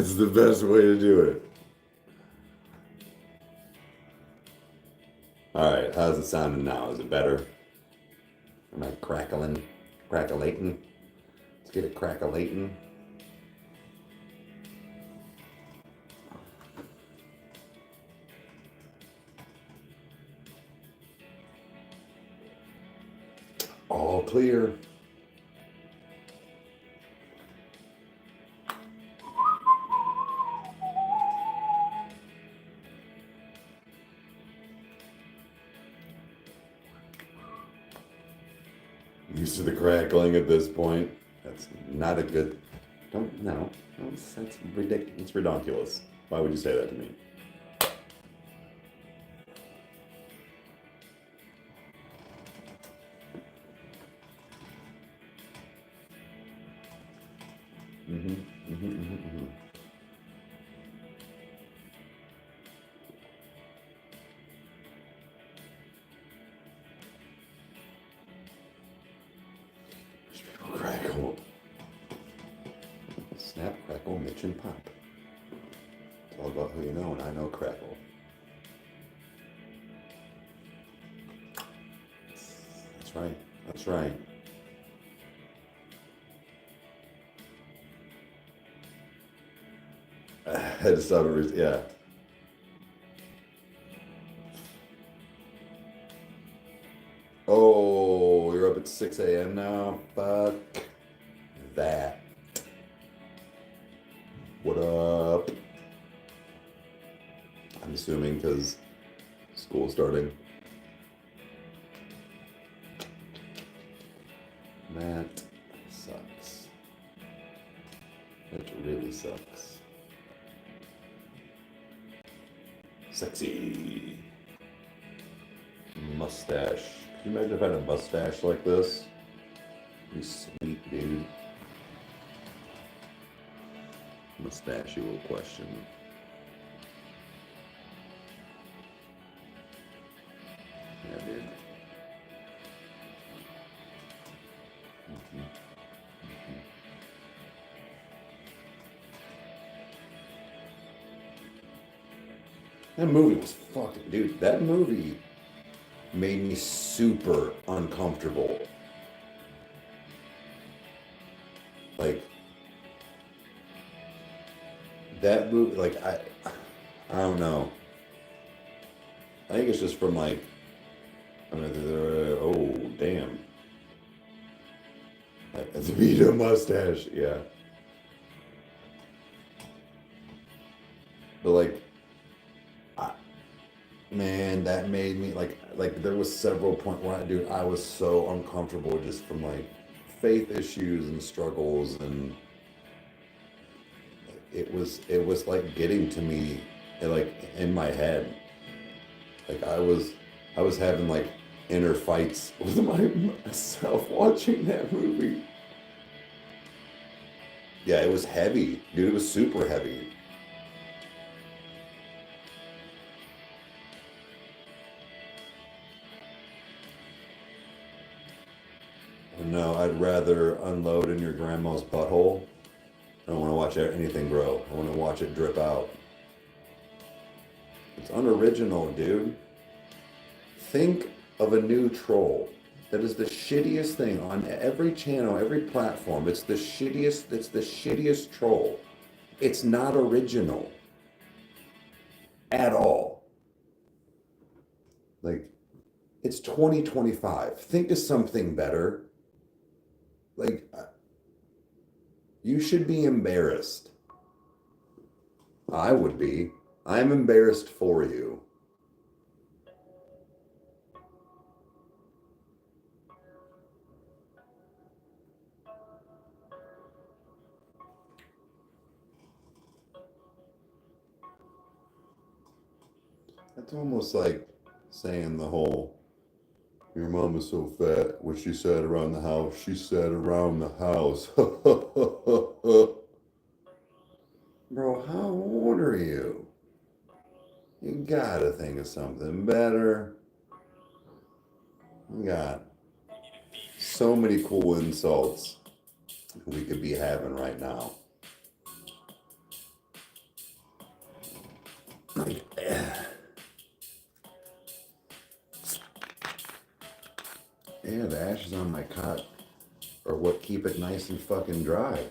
It's the best way to do it. All right, how's it sounding now? Is it better? Am I crackling? Crackalating? Let's get it crackalating. All clear. Used to the crackling at this point. That's not a good. No. That's ridiculous. It's ridiculous. Why would you say that to me? Crackle. Snap, crackle, Mitch, and pop. It's all about who you know, and I know crackle. That's right. That's right. Yeah. Oh, you're up at 6 a.m. now? Fuck that. What up? I'm assuming because school's starting. That sucks. That really sucks. Sexy. Mustache. Can you imagine if I had a mustache like this? You sweet dude. Mustachio question. Yeah, dude. That movie was fucking, dude. That movie made me super uncomfortable. Like, that movie, like, I don't know. I think it's just from like, oh, damn. That's a Vito mustache, yeah. But like, man, that made me like there was several points where I was so uncomfortable just from like faith issues and struggles, and it was like getting to me like in my head. Like I was having like inner fights with myself watching that movie. Yeah, it was heavy, dude. It was super heavy. No, I'd rather unload in your grandma's butthole. I don't want to watch anything grow. I want to watch it drip out. It's unoriginal, dude. Think of a new troll. That is the shittiest thing on every channel, every platform. It's the shittiest troll. It's not original at all. Like, it's 2025. Think of something better. Like, you should be embarrassed. I would be. I'm embarrassed for you. That's almost like saying the whole, your mom is so fat, what she said around the house, she said around the house. Bro, how old are you? You gotta think of something better. We got so many cool insults we could be having right now. Yeah, the ashes on my cot are what keep it nice and fucking dry.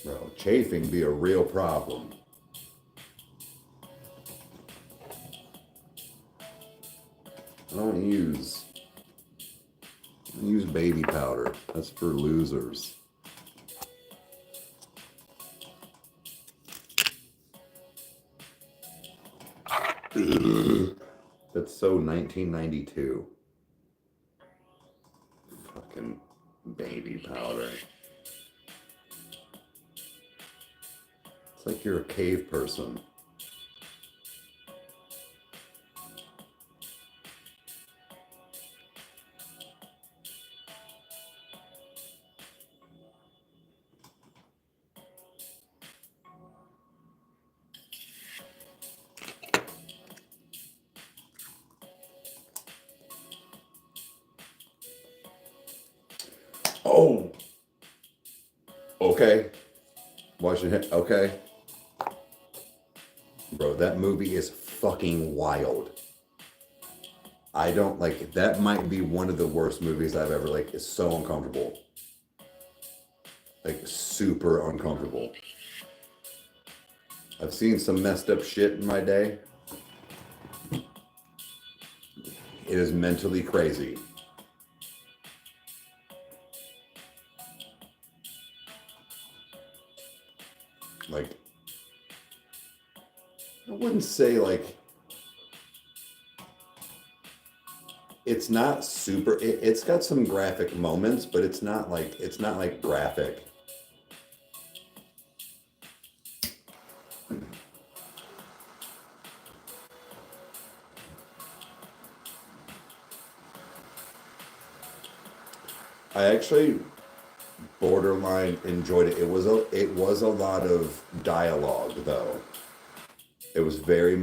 Bro, chafing be a real problem. I don't use baby powder. That's for losers. That's so 1992. Fucking baby powder. It's like you're a cave person. Oh, okay. Watching it. Okay. Bro, that movie is fucking wild. I don't like that. Might be one of the worst movies I've ever like. It's so uncomfortable. Like super uncomfortable. I've seen some messed up shit in my day. It is mentally crazy. Like, I wouldn't say like it's not super. It's got some graphic moments, but it's not like graphic. I actually borderline enjoyed it. It was a lot of dialogue though. It was very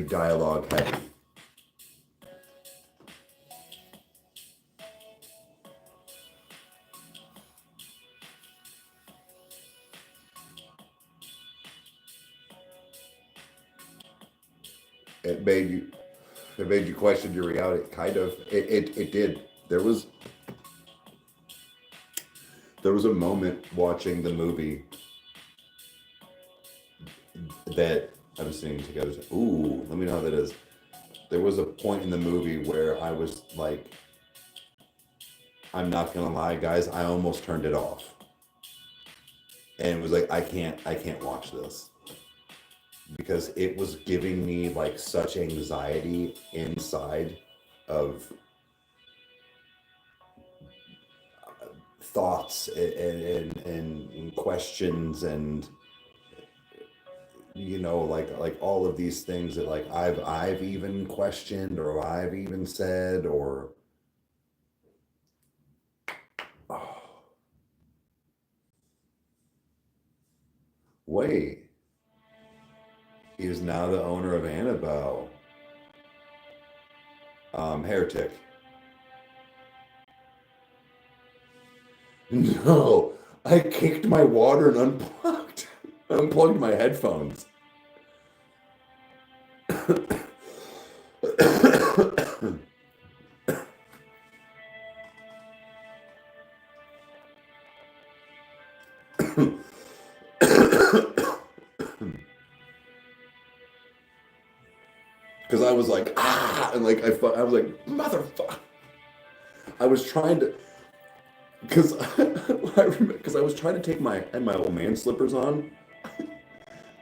dialogue heavy. It made you question your reality. Kind of. It did. There was a moment watching the movie that I was sitting together. Ooh, let me know how that is. There was a point in the movie where I was like, I'm not gonna lie, guys, I almost turned it off. And it was like, I can't watch this. Because it was giving me like such anxiety inside of thoughts and questions and like all of these things that like I've even questioned or I've even said or oh, wait, he is now the owner of Annabelle. Heretic. No, I kicked my water and unplugged my headphones. Because I was like, and like I was like, motherfucker. I was trying to, because I was trying to take my old man slippers on.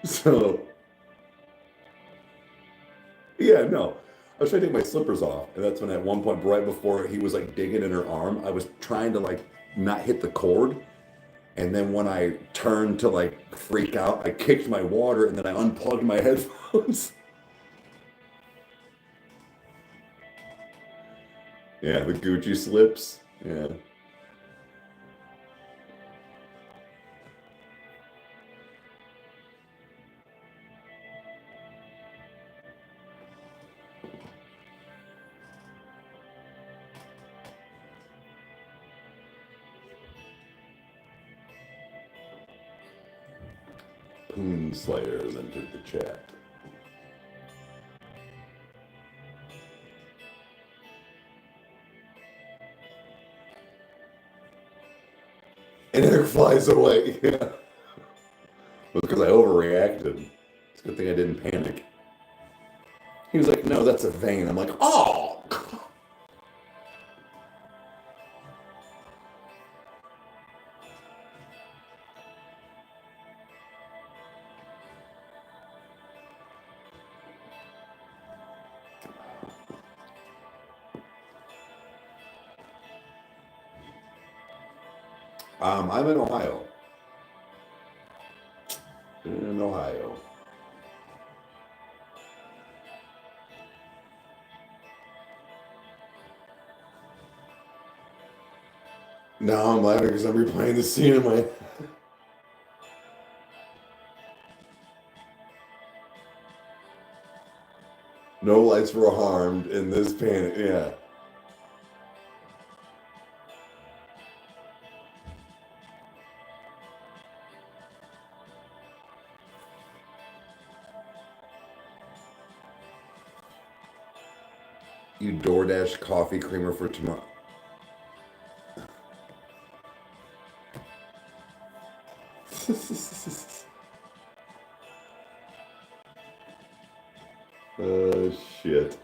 So yeah, no, I was trying to take my slippers off, and that's when at one point, right before he was like digging in her arm, I was trying to like not hit the cord, and then when I turned to like freak out, I kicked my water, and then I unplugged my headphones. Yeah, the Gucci slips. Yeah. Poon Slayer has entered the chat. And Eric flies away. Yeah. It was because I overreacted. It's a good thing I didn't panic. He was like, no, that's a vein. I'm like, oh! I'm in Ohio. In Ohio. Now I'm laughing because I'm replaying the scene in my... No lights were harmed in this panic. Yeah. You DoorDash coffee creamer for tomorrow. Oh, shit.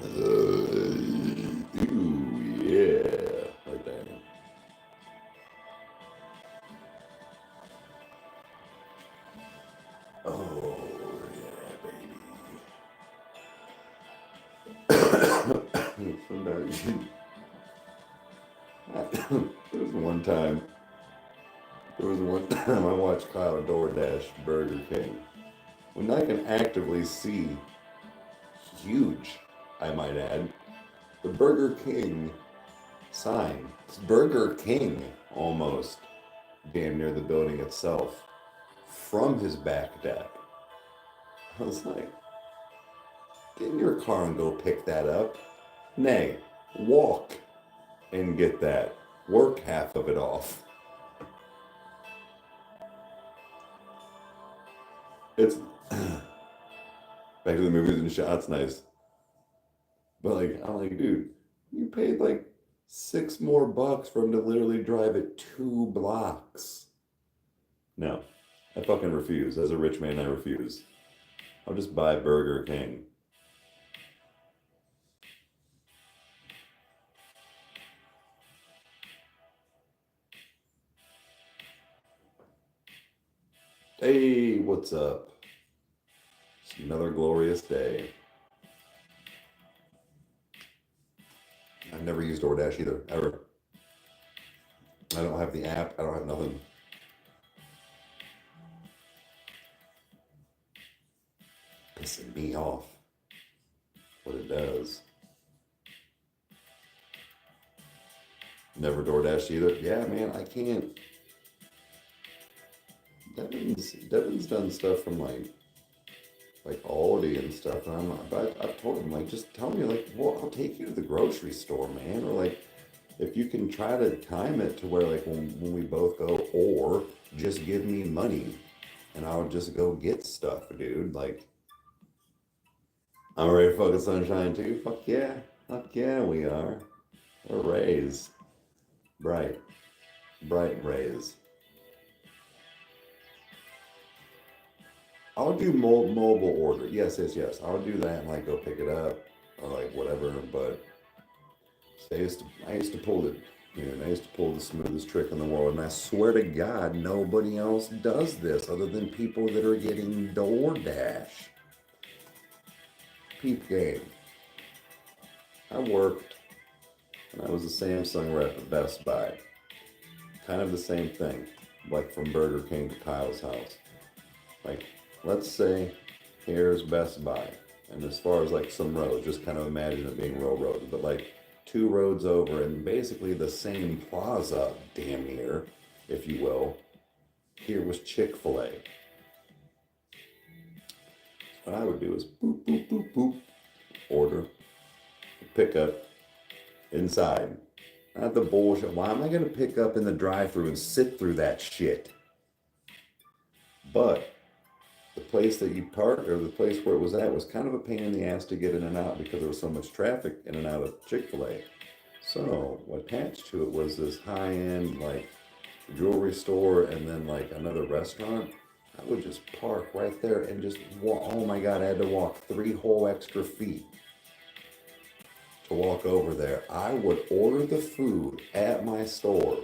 Ooh, yeah. Like that. Oh, yeah, baby. Sometimes there was one time I watched Kyle DoorDash Burger King. When I can actively see huge, I might add, the Burger King sign. It's Burger King almost, damn near the building itself, from his back deck. I was like, get in your car and go pick that up. Nay, walk and get that. Work half of it off. It's back to the movies and shots, nice. But like, I'm like, dude, you paid like $6 more for him to literally drive it 2 blocks. No, I fucking refuse. As a rich man, I refuse. I'll just buy Burger King. Hey, what's up? It's another glorious day. I've never used DoorDash either, ever. I don't have the app. I don't have nothing. Pissing me off. What it does. Never DoorDash either. Yeah, man, I can't. Devin's done stuff from like Aldi and stuff, and I've told him, like, just tell me, like, well, I'll take you to the grocery store, man, or like, if you can try to time it to where, like, when we both go, or just give me money and I'll just go get stuff, dude. Like, I'm ready to fucking sunshine too. Fuck yeah, we are. We're rays, bright rays. I'll do mobile order. Yes. I'll do that and like go pick it up or like whatever. But I used to pull the smoothest trick in the world, and I swear to God, nobody else does this other than people that are getting DoorDash. Peep game. I worked, and I was a Samsung rep at Best Buy. Kind of the same thing, like from Burger King to Kyle's house. Like, let's say here's Best Buy, and as far as like some roads, just kind of imagine it being railroad, but like 2 roads over and basically the same plaza, damn near, if you will. Here was Chick-fil-A. What I would do is boop, boop, boop, boop, order, pick up, inside. Not the bullshit. Why am I going to pick up in the drive-thru and sit through that shit? But the place that you parked, or the place where it was at, was kind of a pain in the ass to get in and out because there was so much traffic in and out of Chick-fil-A. So attached to it was this high-end like jewelry store and then like another restaurant. I would just park right there and just walk. Oh my God, I had to walk 3 whole extra feet to walk over there. I would order the food at my store,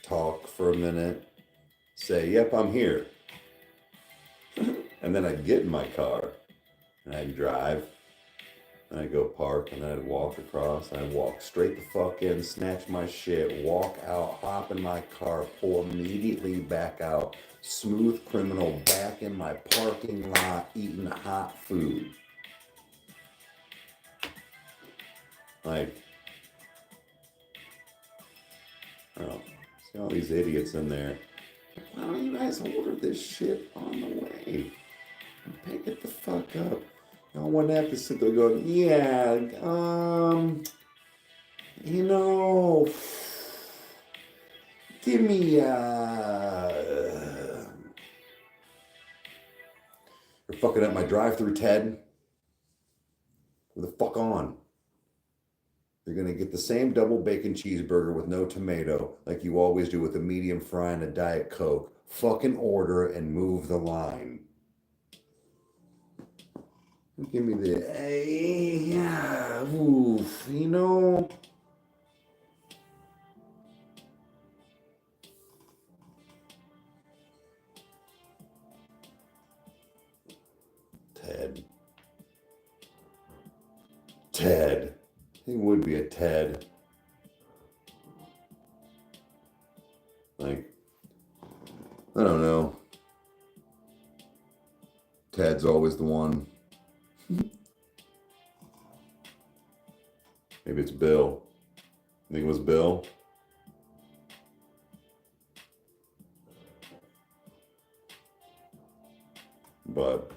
talk for a minute, say, yep, I'm here. And then I'd get in my car and I'd drive and I'd go park and then I'd walk across and I'd walk straight the fuck in, snatch my shit, walk out, hop in my car, pull immediately back out, smooth criminal back in my parking lot eating hot food. Like, oh, see all these idiots in there. Why don't you guys order this shit on the way? Pick it the fuck up. Y'all wouldn't have to sit there going, yeah, you know, give me, you're fucking up my drive-through, Ted. Who the fuck on? You're gonna get the same double bacon cheeseburger with no tomato, like you always do with a medium fry and a Diet Coke. Fucking order and move the line. Give me the, yeah, oof, you know. Ted. He would be a Ted. Like, I don't know. Ted's always the one. Maybe it's Bill. I think it was Bill. But,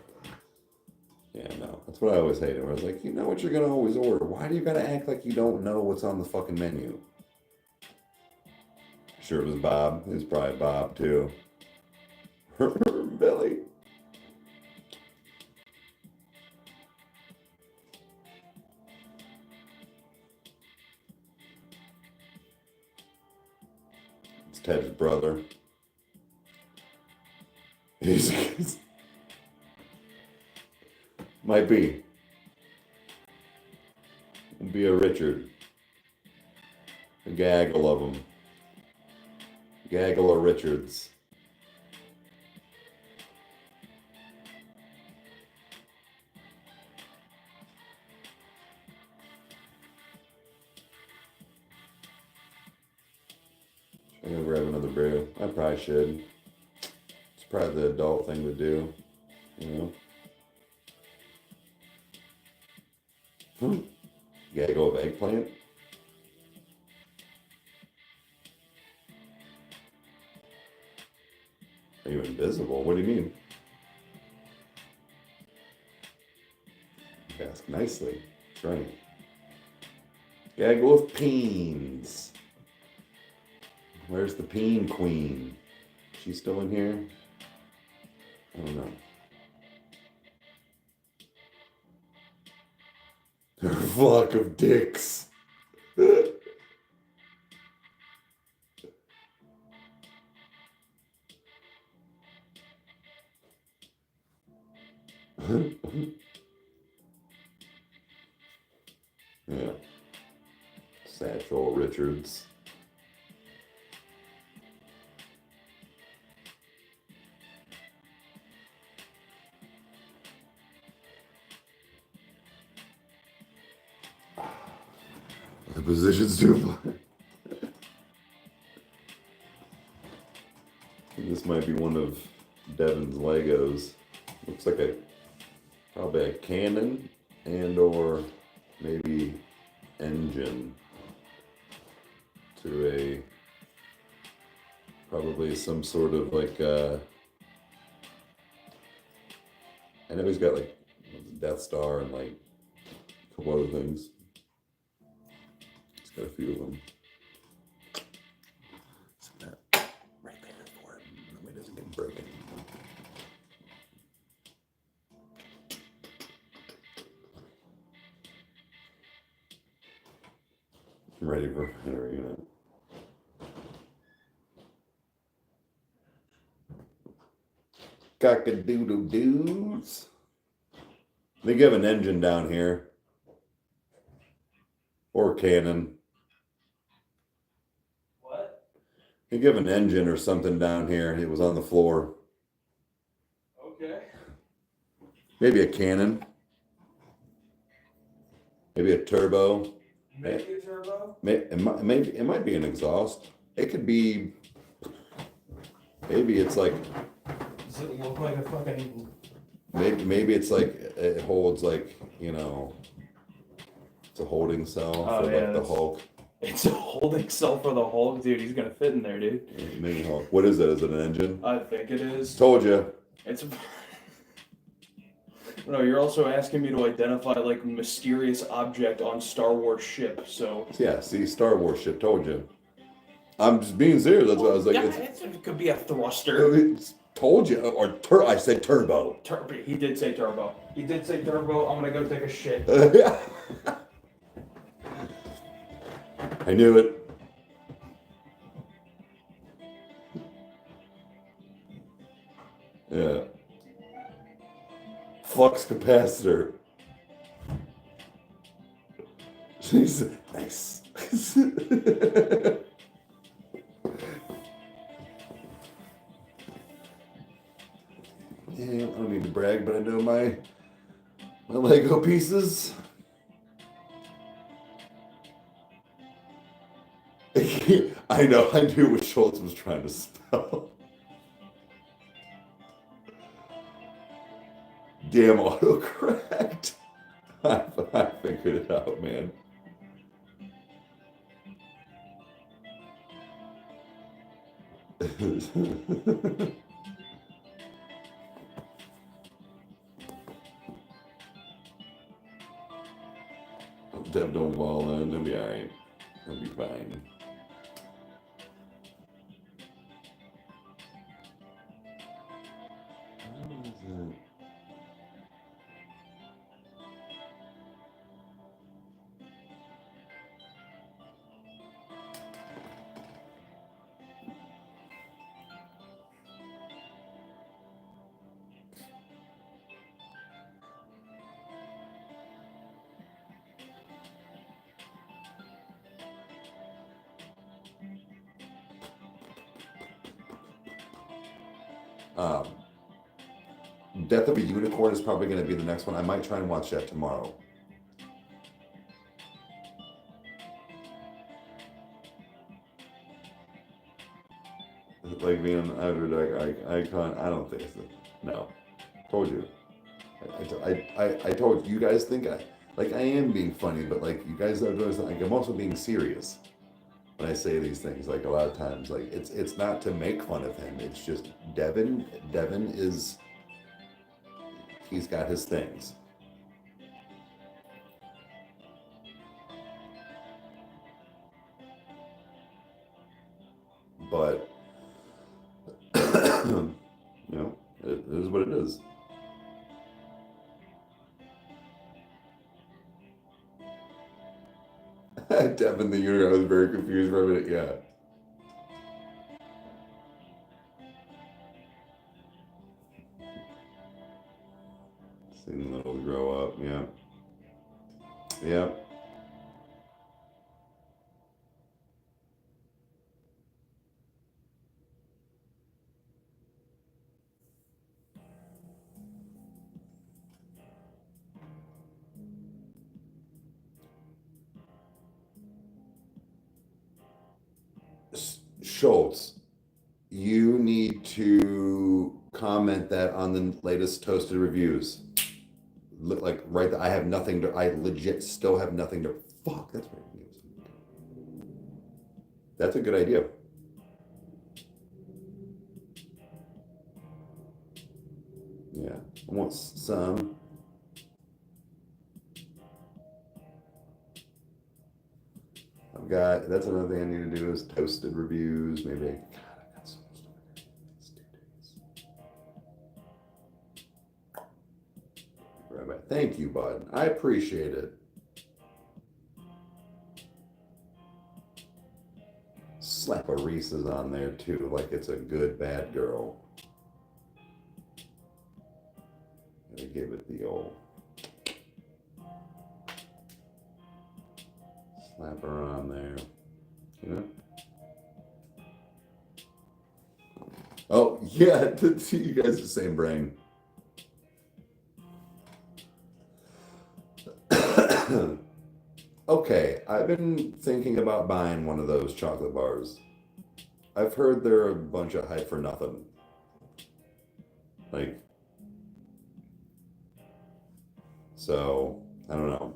yeah, no. That's what I always hated. Where I was like, you know what you're going to always order. Why do you got to act like you don't know what's on the fucking menu? Sure it was Bob. It was probably Bob, too. Billy. It's Ted's brother. He's might be. It'd be a Richard. A gaggle of them. Gaggle of Richards. Should I go grab another brew? I probably should. It's probably the adult thing to do, you know? Gaggle of eggplant? Are you invisible? What do you mean? Ask nicely. That's right. Gaggle of peens. Where's the peen queen? She's still in here? I don't know. Her flock of dicks. Yeah. Satchel Richards. The position's too far. This might be one of Devin's Legos. Looks like probably a cannon and or maybe engine to a probably some sort of like I know he's got like Death Star and like a couple other things. He's got a few of them. Right there for him. Nobody doesn't get broken. I'm ready for Henry, you know. Cock-a-doodle-doos. They give an engine down here. Or cannon. What? They give an engine or something down here. It was on the floor. Okay. Maybe a cannon. Maybe a turbo. Maybe a turbo? It might be an exhaust. It could be. Maybe it's like. Does it look like a fucking... Maybe it's like it holds like, you know, it's a holding cell for like the Hulk. It's a holding cell for the Hulk, dude. He's gonna fit in there, dude. Maybe Hulk. What is it? Is it an engine? I think it is. Told you. It's. No, you're also asking me to identify like mysterious object on Star Wars ship. So. Yeah. See, Star Wars shit. Told you. I'm just being serious. That's why I was like, it could be a thruster. Told you, or I said turbo. He did say turbo. He did say turbo. I'm gonna go take a shit. I knew it. Yeah. Flux capacitor. Nice. Yeah, I don't need to brag, but I know my Lego pieces. I know, I knew what Schultz was trying to spell. Damn autocorrect. I figured it out, man. Deb don't fall in, he'll be alright. He'll be fine. What is it? Death of a Unicorn is probably going to be the next one. I might try and watch that tomorrow. Like being an underdog icon, I don't think so. No, told you. I told you. You guys think I am being funny, but like you guys are doing like I'm also being serious when I say these things. Like a lot of times, like it's not to make fun of him. It's just Devin is. He's got his things. But, you know, it is what it is. Devin the Unicorn, I was very confused for a minute, yeah. Seeing little grow up, yeah. Yeah. Schultz, you need to comment that on the latest Toasted reviews. Like right, I have nothing to. I legit still have nothing to. Fuck, that's right. That's a good idea. Yeah, I want some. I've got. That's another thing I need to do is Toasted reviews. Maybe. God, I got so much stuff. It's 2 days. Right back. Thank you, bud. I appreciate it. Reese is on there too, like it's a good bad girl. Gonna give it the old slap her on there, you know? Oh yeah, you guys the same brain. Okay, I've been thinking about buying one of those chocolate bars. I've heard they're a bunch of hype for nothing. Like, so, I don't know.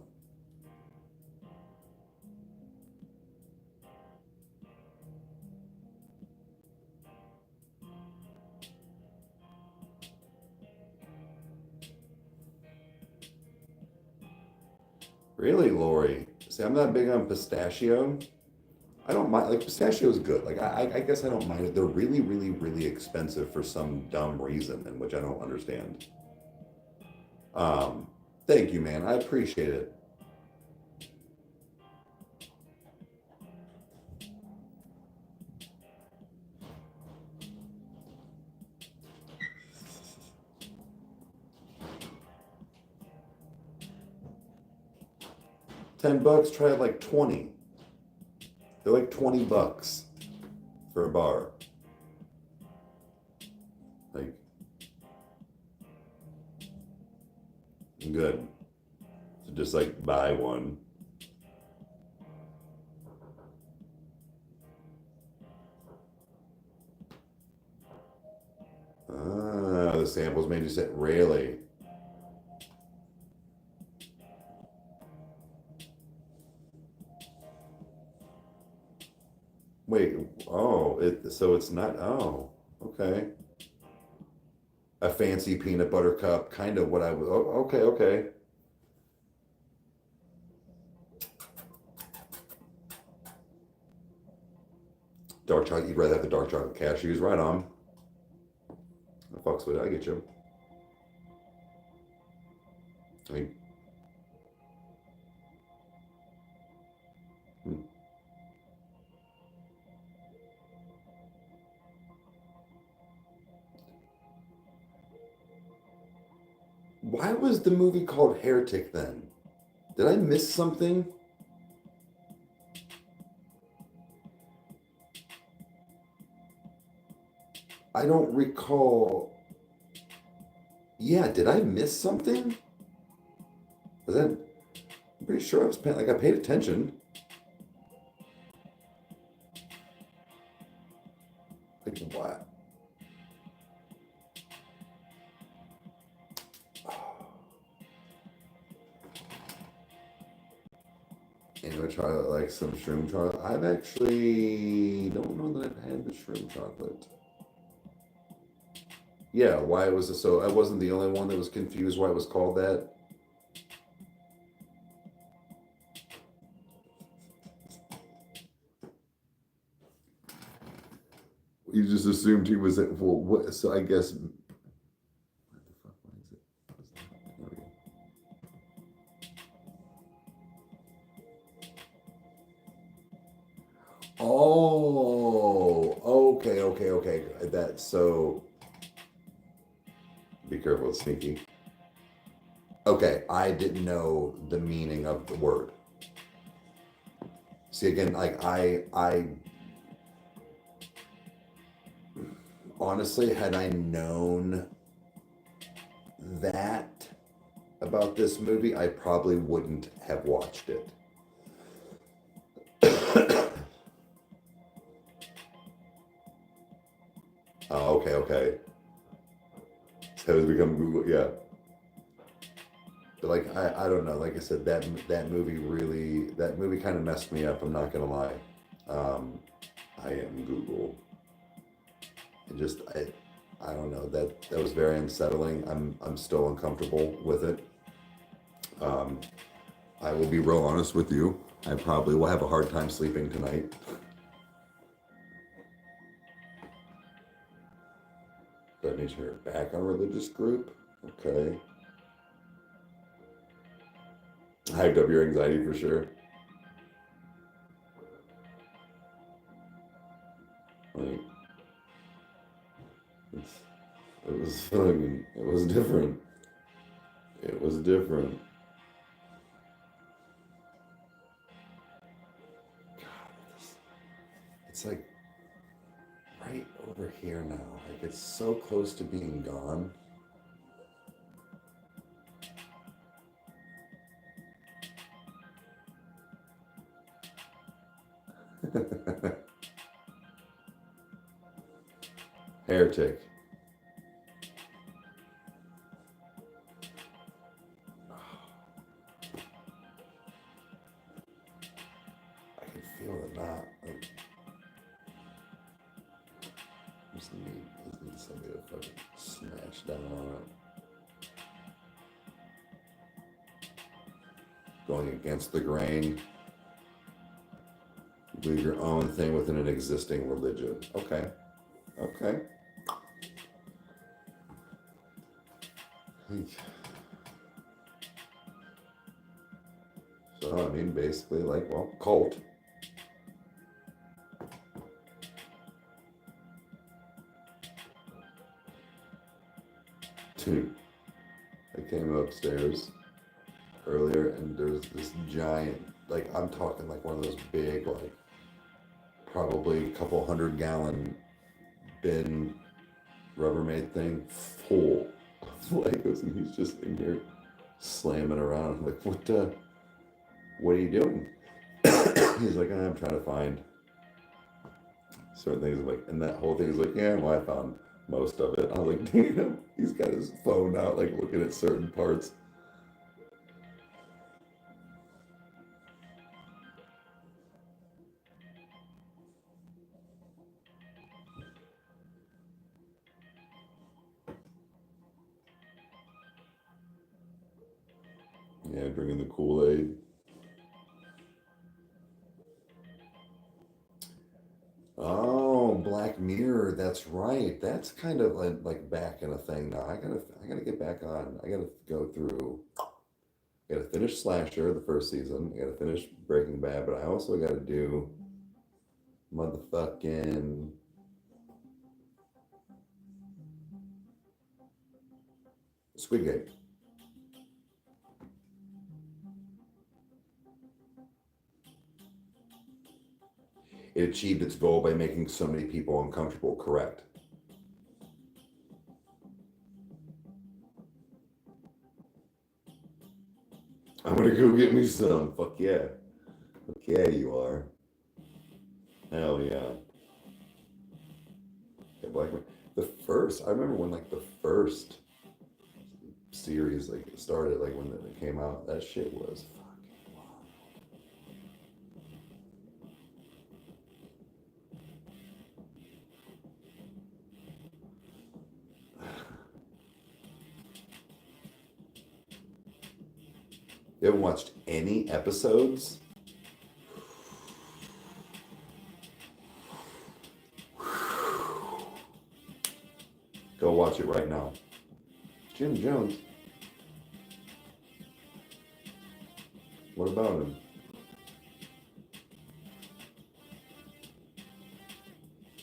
Really, Lori? See, I'm not big on pistachio. I don't mind, like, pistachio is good. Like, I guess I don't mind it. They're really, really, really expensive for some dumb reason, in which I don't understand. Thank you, man. I appreciate it. $10, try it like 20. They're like $20 for a bar. Like, good. So just like buy one. Ah, the samples made you sit, really? Wait, oh, so it's not, oh, okay. A fancy peanut butter cup, kind of what I would, oh, okay. Dark chocolate, you'd rather have the dark chocolate cashews, right on. The fucks with it, I get you. I mean, why was the movie called Heretic then? Did I miss something? I don't recall. Yeah, did I miss something? Was that? I'm pretty sure I was paying. Like I paid attention. Like what? Anyway, chocolate, like some shroom chocolate. I've actually don't know that I've had the shroom chocolate. Yeah, why was it so? I wasn't the only one that was confused why it was called that. You just assumed he was at, well, what, so I guess. What the fuck, what is it? There we go. Oh, okay. That's so. Be careful, it's sneaky. Okay, I didn't know the meaning of the word. See, again, like I honestly, had I known that about this movie, I probably wouldn't have watched it. Oh, okay. So it's become Google, yeah. But like I don't know. Like I said, that movie kind of messed me up. I'm not gonna lie. I am Google. And just I don't know, that was very unsettling. I'm still uncomfortable with it. I will be real honest with you. I probably will have a hard time sleeping tonight. That means you're back on religious group. Okay. Hyped up your anxiety for sure. Like, it was fucking, it was different. It was different. God, it's like right over here now. Like it's so close to being gone. Heretic. I can feel it not. Like, just need somebody to fucking smash down on it. Going against the grain. Do your own thing within an existing religion. Okay. Okay. So, I mean, basically, like, well, cult. Dude, I came upstairs earlier and there's this giant, like, I'm talking like one of those big, like, probably a couple 100-gallon bin Rubbermaid thing full of Legos, and he's just in here slamming around. I'm like, what are you doing? He's like, I'm trying to find certain things. I'm like, and that whole thing is like, yeah, well, I found most of it. I was like, damn, he's got his phone out, like looking at certain parts. Yeah, drinking the Kool-Aid. Oh, Black Mirror. That's right. That's kind of like back in a thing now. I gotta get back on. I gotta go through. I gotta finish Slasher, the first season. I gotta finish Breaking Bad, but I also gotta do motherfucking Squid Game. It achieved its goal by making so many people uncomfortable, correct? I'm gonna go get me some. Fuck yeah. Fuck yeah, you are. Hell yeah. Yeah, Black Mirror. The first, I remember when like the first series like started, like when it came out, that shit was fucking wild. You haven't watched any episodes? Go watch it right now. Jim Jones. What about him?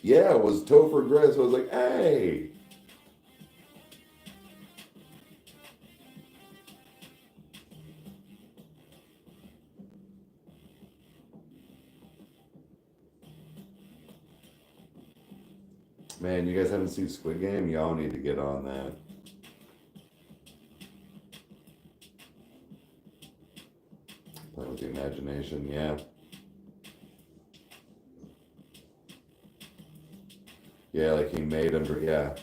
Yeah, it was Topher Grace. I was like, hey. Man, you guys haven't seen Squid Game? Y'all need to get on that. Play with the imagination, yeah. Yeah, like he made under, yeah.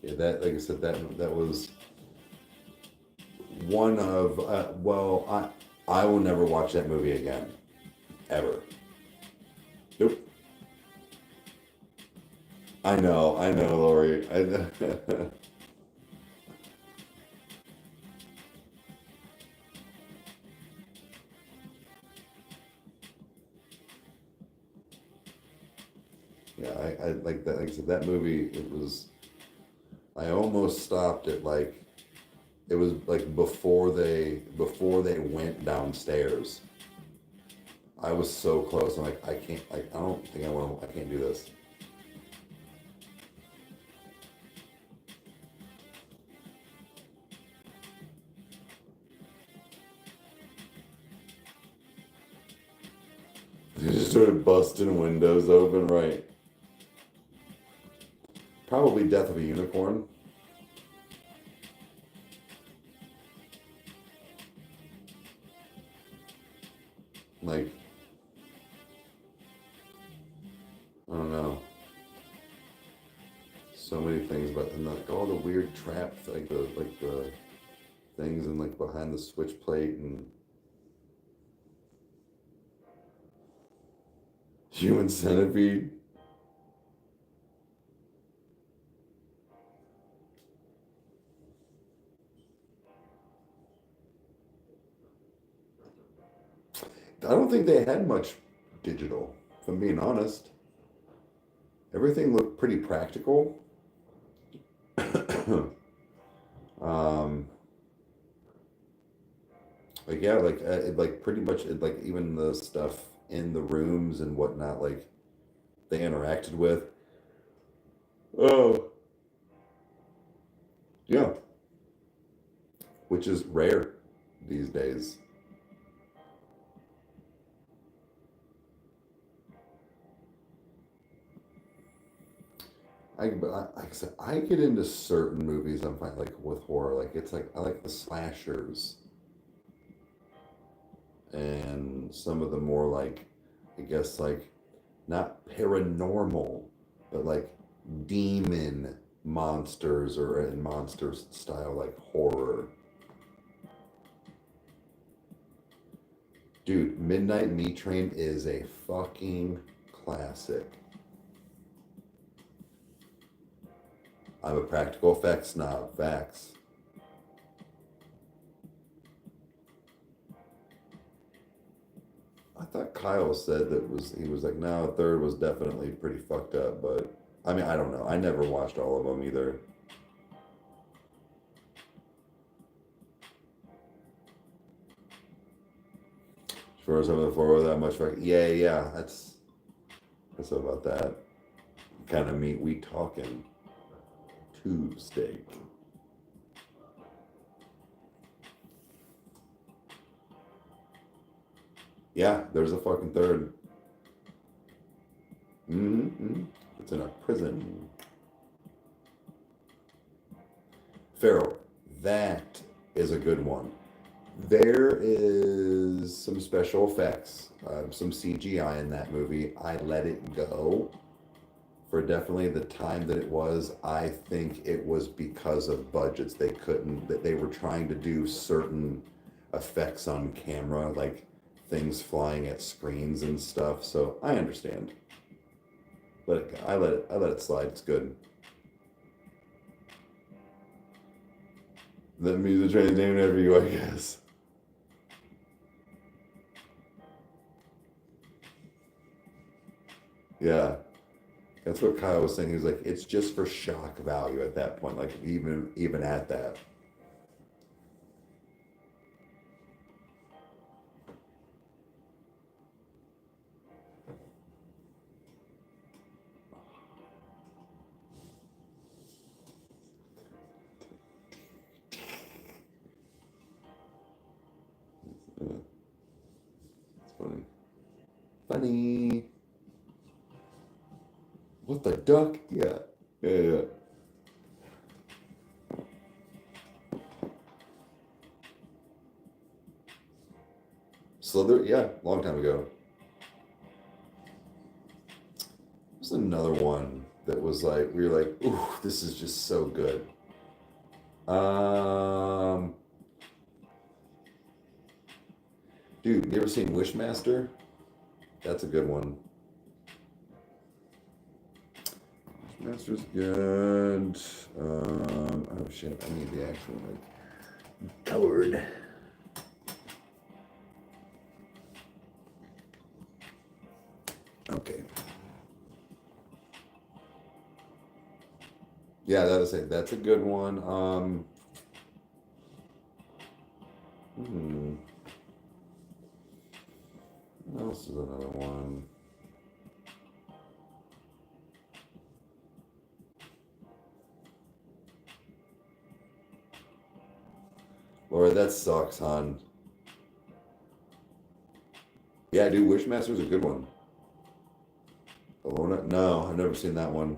Yeah, that, like I said, that was one of, well, I will never watch that movie again. Ever. Nope. I know, Lori. I know. Yeah, I like that. Like I said, that movie, it was, I almost stopped at like It was like before they went downstairs. I was so close. I'm like, I can't. I don't think I want to. I can't do this. You just started busting windows open, right? Probably Death of a Unicorn. Like, I don't know. So many things, but and like all the weird traps, like the things and like behind the switch plate and human centipede. I don't think they had much digital, if I'm being honest. Everything looked pretty practical. Like yeah, like pretty much like even the stuff in the rooms and whatnot, like they interacted with. Oh, yeah, which is rare these days. Like I said, I get into certain movies. I'm fine, like with horror. Like it's like I like the slashers and some of the more like, I guess like not paranormal, but like demon monsters or in monsters style like horror. Dude, Midnight Meat Train is a fucking classic. I'm a practical effects snob. Facts. I thought Kyle said that he was like, no, third was definitely pretty fucked up, but I mean, I don't know. I never watched all of them either. As far as I'm looking forward that much, yeah, that's about that kind of meat we talking. Tube steak. Yeah, there's a fucking third. Mm-hmm. It's in a prison. Pharaoh, that is a good one. There is some special effects, some CGI in that movie. I let it go for definitely the time that it was. I think it was because of budgets. They couldn't, that they were trying to do certain effects on camera, like things flying at screens and stuff. So I understand. But I let it slide. It's good. The music train named after you, I guess. Yeah. That's what Kyle was saying. He was like, it's just for shock value at that point. Like even at that. It's funny. Funny. What the duck? Yeah. Yeah. Slither? Yeah, long time ago. There's another one that was like, we were like, ooh, this is just so good. Dude, you ever seen Wishmaster? That's a good one. Wishmaster's good. Oh shit, I need the actual like colored. Okay. Yeah, that was it. That's a good one. Lord, that sucks, hon. Yeah, dude, Wishmaster's a good one. Alona? No, I've never seen that one.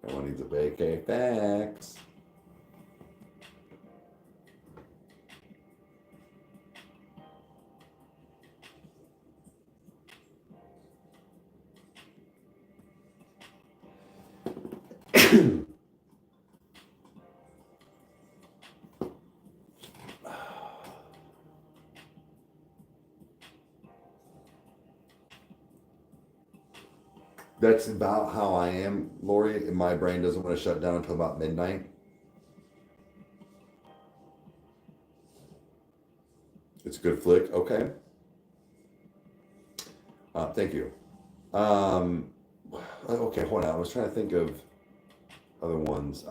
That one needs a vacay. Facts. That's about how I am, Lori. My brain doesn't want to shut down until about midnight. It's a good flick. Okay. Thank you. Okay, hold on. I was trying to think of other ones.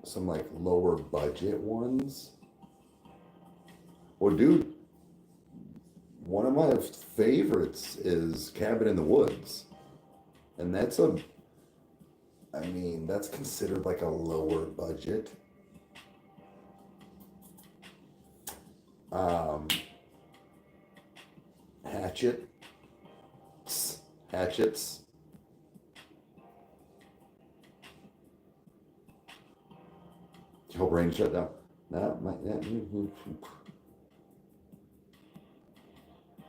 Some like lower budget ones. Well, dude, one of my favorites is Cabin in the Woods. And that's that's considered like a lower budget. Hatchets. Your brain shut down.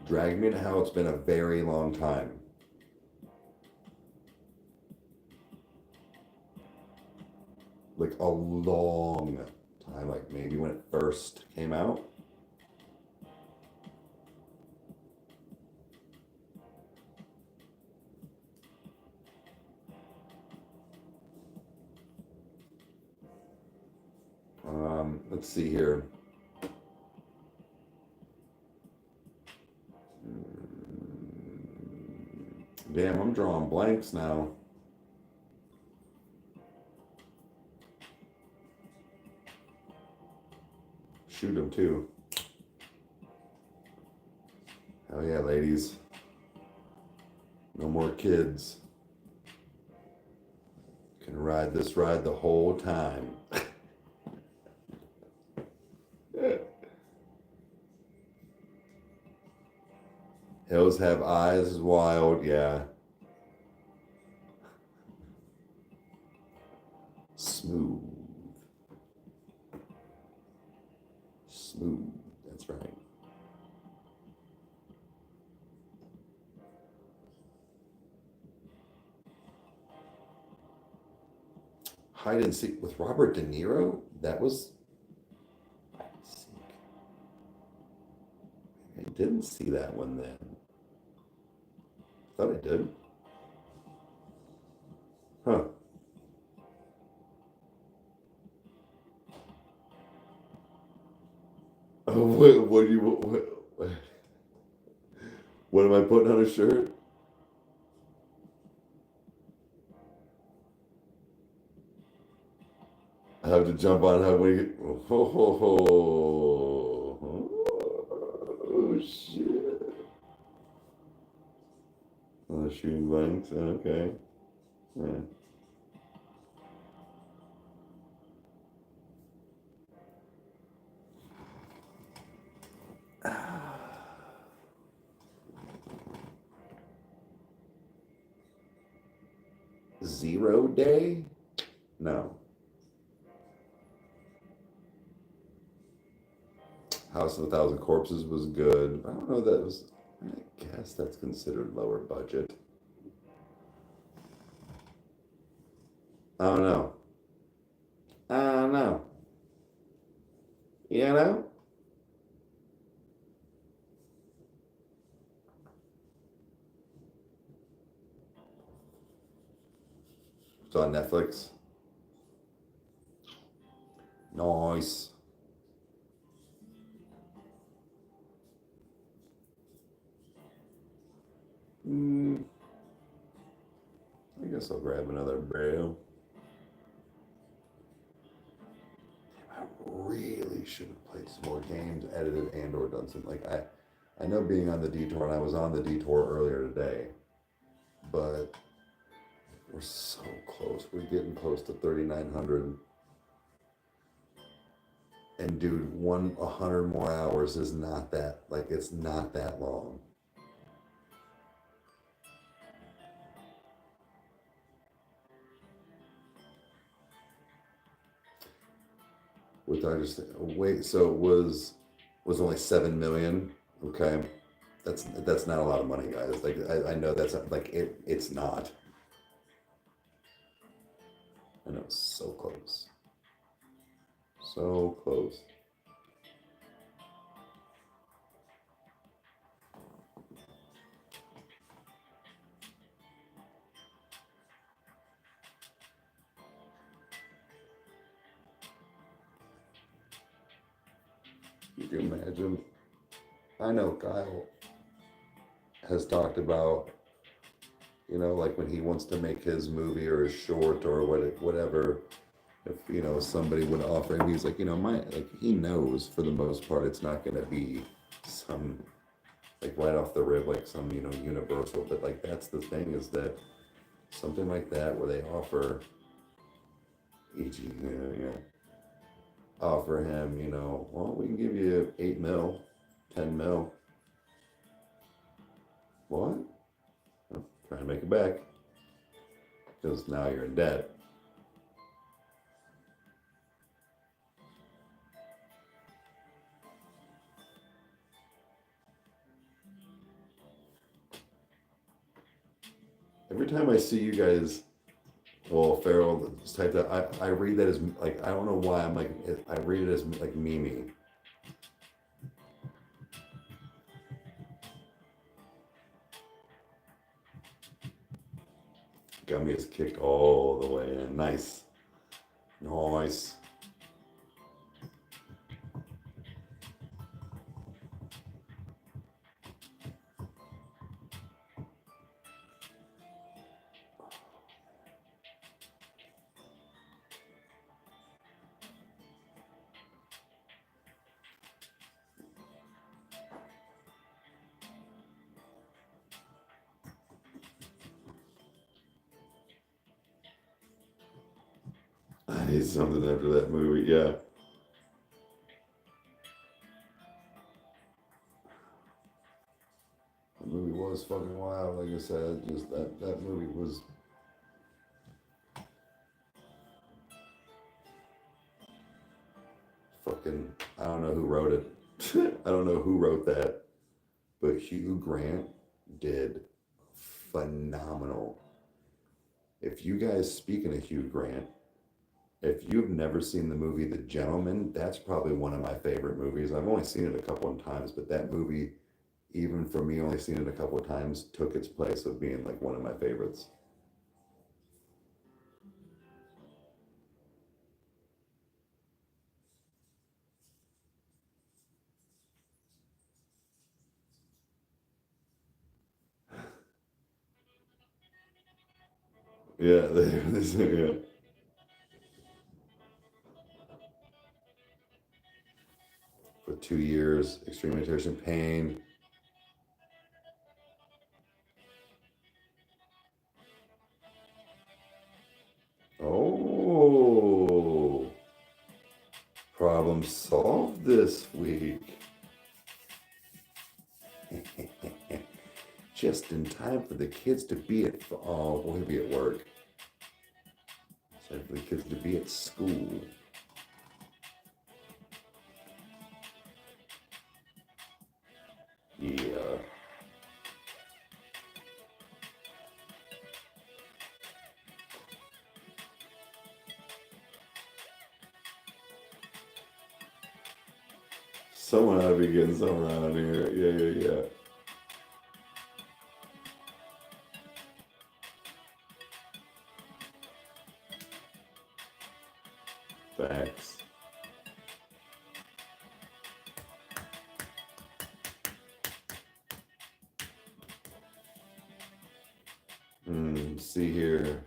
Drag Me to Hell. It's been a very long time. Like a long time, like maybe when it first came out. Let's see here. Damn, I'm drawing blanks now. Shoot them too. Hell yeah, ladies. No more kids. Can ride this ride the whole time. Hills Have Eyes is wild, yeah. Smooth. That's right. Hide and Seek with Robert De Niro? That was... Hide and Seek. I didn't see that one then. Thought I did. Huh. Oh, what am I putting on a shirt? I have to jump on how we. Oh shit! Oh, shooting blanks. Okay. Yeah. Zero Day? No. House of a Thousand Corpses was good. I don't know that was. I guess that's considered lower budget. I don't know. You know? It's on Netflix. Nice. I guess I'll grab another brew. I really should have played some more games, edited and or done something. Like I know being on the DETOUR, and I was on the DETOUR earlier today, but We're so close. We're getting close to 3,900. And dude, 100 more hours is not that, like, it's not that long. With I just wait, so it was only 7 million. Okay, that's not a lot of money, guys. Like I know that's like it's not. I know, so close, so close. You can imagine. I know Kyle has talked about, you know, like when he wants to make his movie or his short or whatever, if, you know, somebody would offer him, he's like, you know, like he knows for the most part it's not going to be some, like right off the rib, like some, you know, universal, but like that's the thing, is that something like that where they offer each, offer him, you know, well, we can give you 8 mil, 10 mil. What? I'm trying to make it back, because now you're in debt. Every time I see you guys, well, Farrell just type that, I read that as like, I don't know why, I'm like, I read it as like Mimi. Gummy is kicked all the way in. Nice. Nice. I need something after that movie, yeah. The movie was fucking wild, like I said, just that movie was. Fucking, I don't know who wrote it. I don't know who wrote that, but Hugh Grant did phenomenal. If you guys, speaking of Hugh Grant, if you've never seen the movie The Gentleman, that's probably one of my favorite movies. I've only seen it a couple of times, but that movie, even for me only seeing it a couple of times, took its place of being like one of my favorites. Yeah, yeah. For 2 years, extreme irritation, pain. Oh, problem solved this week. Just in time for the kids to be at, oh, we'll be at work. So for the kids to be at school. Yeah. Someone ought to be getting some around here. Yeah. Facts. See here.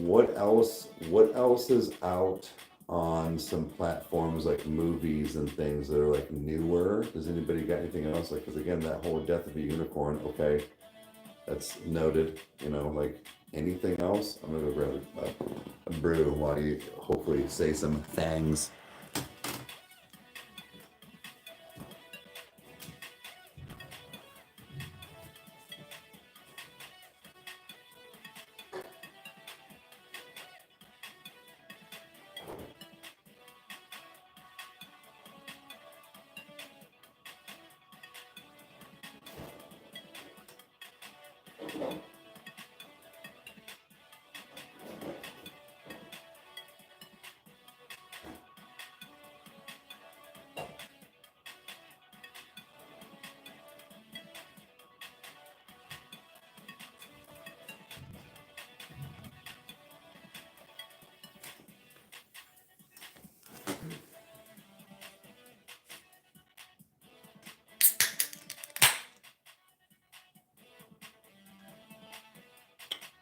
What else is out on some platforms like movies and things that are like newer? Does anybody got anything else? Like, because again, that whole Death of a Unicorn, okay. That's noted. You know, like anything else, I'm gonna go grab a brew while you hopefully say some things.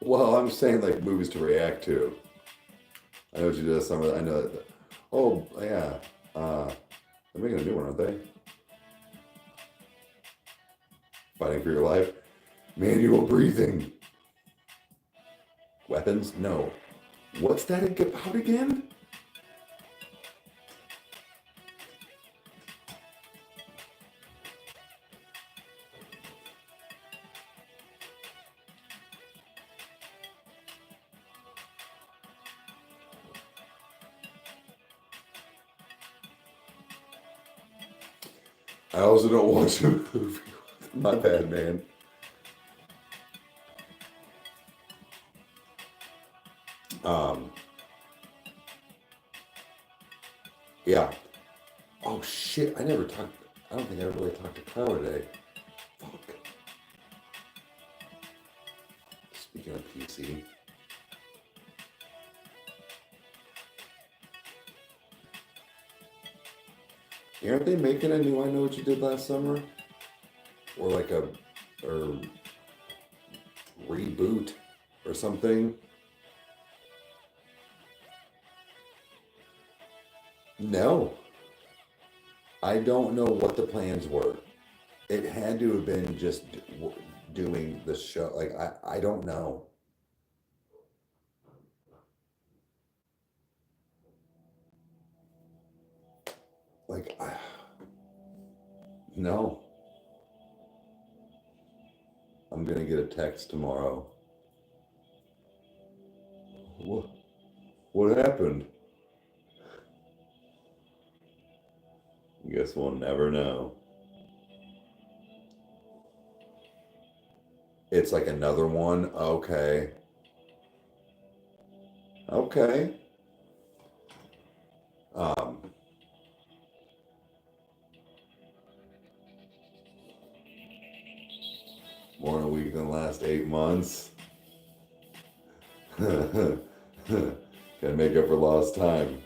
Well, I'm saying like movies to react to. I know what you did this summer. I know that. Oh yeah, they're making a new one, aren't they? Fighting for your life. Manual breathing. Weapons? No. What's that about again? I also don't watch a movie. My bad, man. Yeah. Oh shit! I never talked. I don't think I really talked to Carla today. Fuck. Speaking of PC. Aren't they making a new I Know What You Did Last Summer? Or like a or reboot or something? No. I don't know what the plans were. It had to have been just doing the show. Like, I don't know. Like, no. I'm going to get a text tomorrow. What happened? Guess we'll never know. It's like another one. Okay. Okay. More in a week than the last 8 months. Gotta make up for lost time.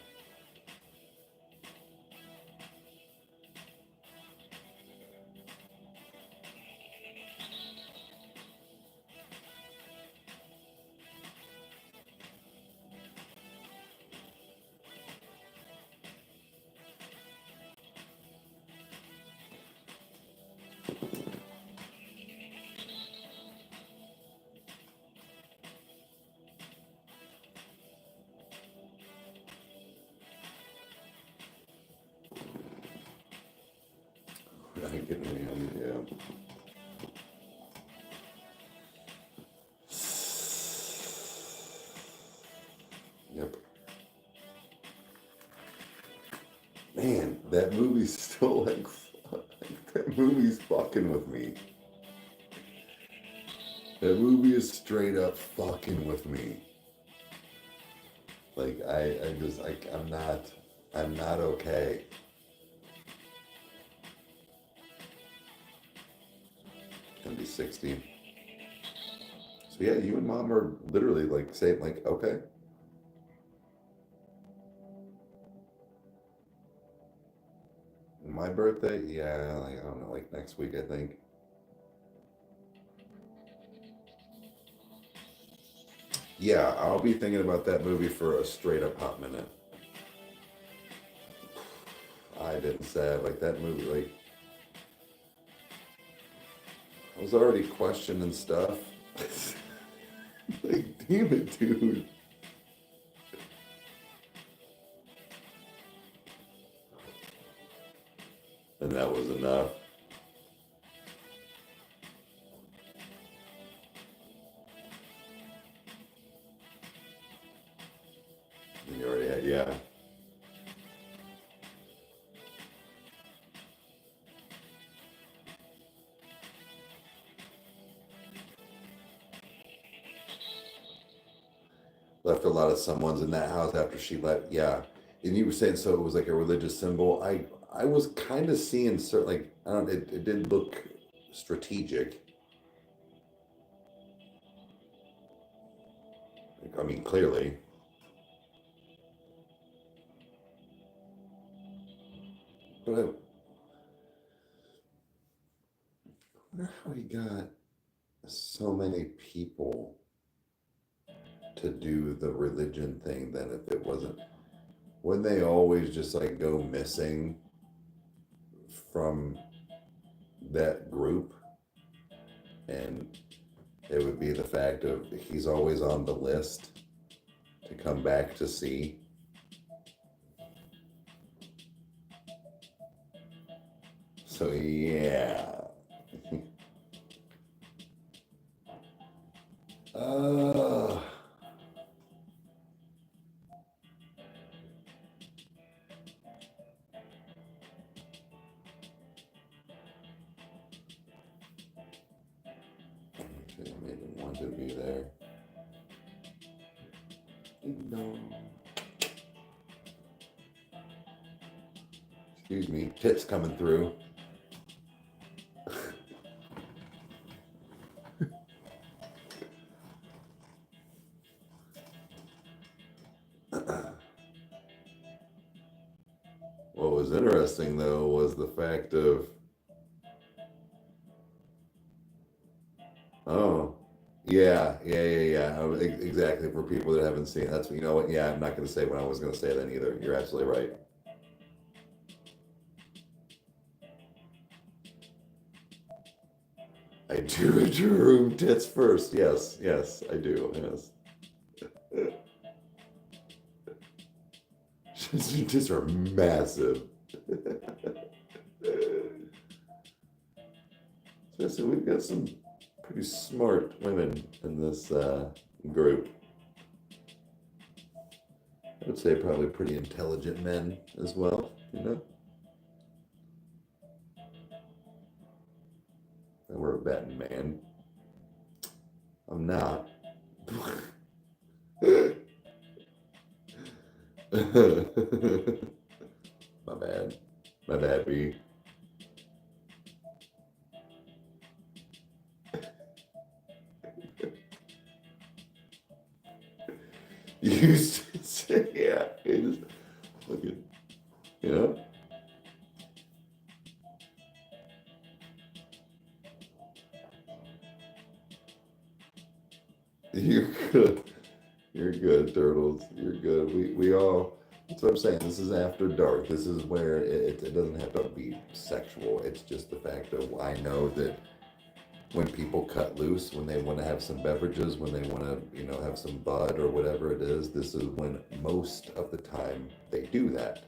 I ain't getting any on yeah. Yep. Man, that movie's still like that movie's fucking with me. That movie is straight up fucking with me. Like I just like I'm not okay. Gonna be 60. So yeah, you and mom are literally like saying like, okay. My birthday, yeah, like I don't know, like next week I think. Yeah, I'll be thinking about that movie for a straight up hot minute. I didn't say it, like that movie, like I was already questioning stuff. Like, damn it, dude. And that was enough. And you already had, yeah. Left a lot of someone's in that house after she left. Yeah. And you were saying so it was like a religious symbol. I was kind of seeing certain, like, I don't, it did look strategic. Like, I mean, clearly. But I wonder how he got so many people to do the religion thing then if it wasn't. Wouldn't they always just like go missing from that group? And it would be the fact of he's always on the list to come back to see. So yeah. Okay, made him want to be there. No. Excuse me, tits coming through. What was interesting though was the fact of, oh, yeah. Exactly. For people that haven't seen it, that's, you know what? Yeah, I'm not going to say what I was going to say then either. You're absolutely right. I do room tits first. Yes, I do. Yes. Tits are massive. So we've got some pretty smart women in this group. I would say probably pretty intelligent men as well, you know? I were a betting man. I'm not. My bad. My bad, B. You used to say, yeah, it is. Look at, you know? You're good. You're good, Turtles. You're good. We all, that's what I'm saying. This is after dark. This is where it doesn't have to be sexual. It's just the fact that I know that when people cut loose, when they want to have some beverages, when they want to, you know, have some bud or whatever it is, this is when most of the time they do that.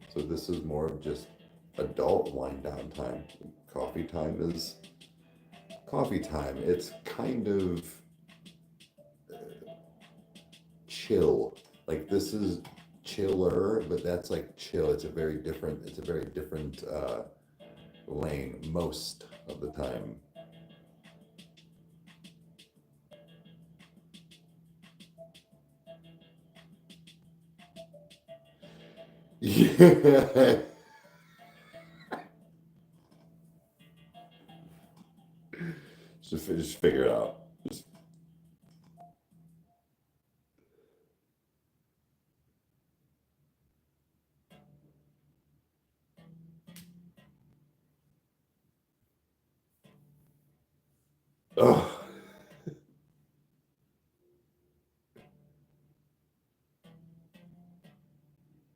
So this is more of just adult wind down time. Coffee time is coffee time. It's kind of chill. Like this is chiller, but that's like chill. It's a very different lane most of the time. Yeah. Just figure it out. Oh.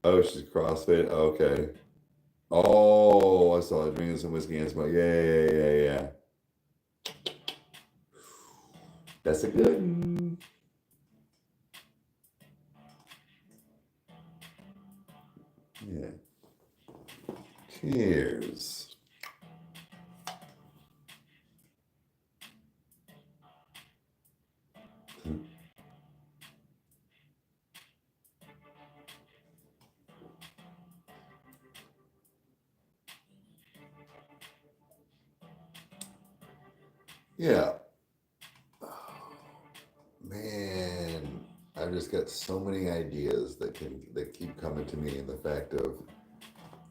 Oh, she's CrossFit. Okay. Oh, I saw her drinking some whiskey and smoke. Yeah. That's a good one. Yeah. Cheers. Yeah. Man, I've just got so many ideas that keep coming to me, and the fact of,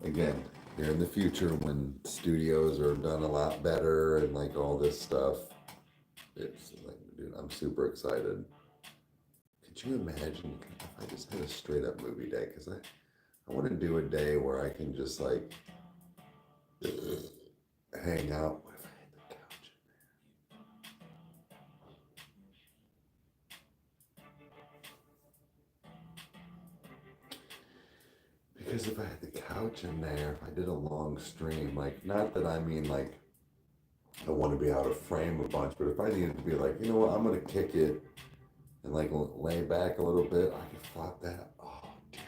again, here in the future when studios are done a lot better and like all this stuff, it's like, dude, I'm super excited. Could you imagine if I just had a straight up movie day? Because I want to do a day where I can just like hang out. What if I had the couch? Because if I had the couch in there, if I did a long stream, like, not that I mean like I want to be out of frame a bunch, but if I needed to be like, you know what, I'm gonna kick it and like lay back a little bit, I could flop that. Oh, dude,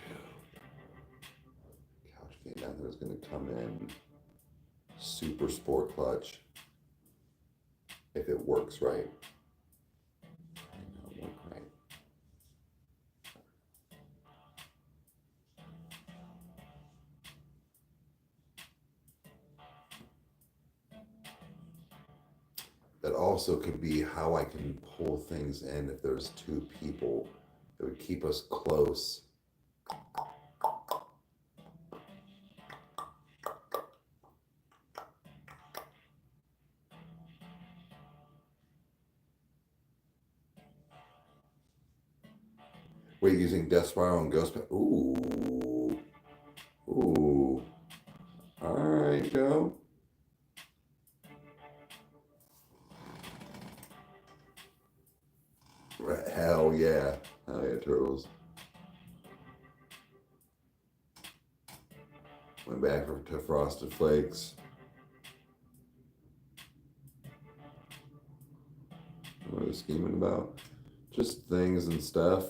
couch came down there was gonna come in super sport clutch if it works right. Work right. That also could be how I can pull things in if there's two people that would keep us close. Wait, using Death Spiral and Ghost. Ooh. Ooh. All right, Joe. Hell yeah. Hell yeah, Turtles. Went back to Frosted Flakes. What are we scheming about? Just things and stuff.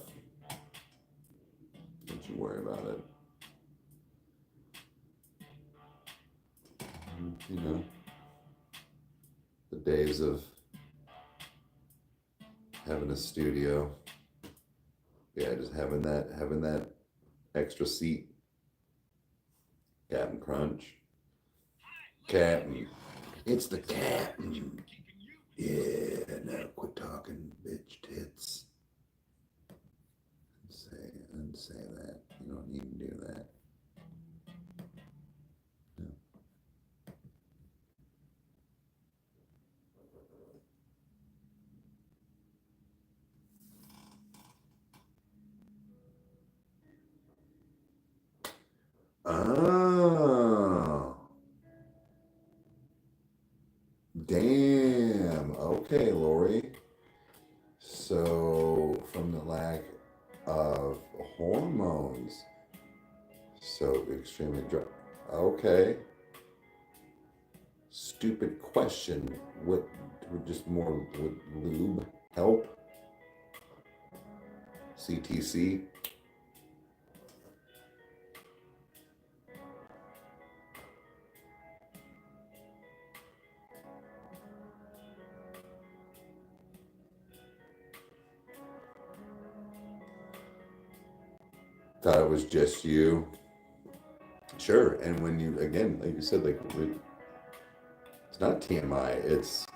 Don't you worry about it. You know, the days of having a studio. Yeah, just having that extra seat. Captain Crunch. Captain. It's the Captain. Yeah, now quit talking, bitch tits. Say that. You don't need to do that. Oh. Damn. Okay, Lori. So, from the lack of hormones, so extremely dry. Okay. Stupid question. Would just more would lube help? CTC. Thought it was just you. Sure. And when you, again, like you said, like it's not TMI. It's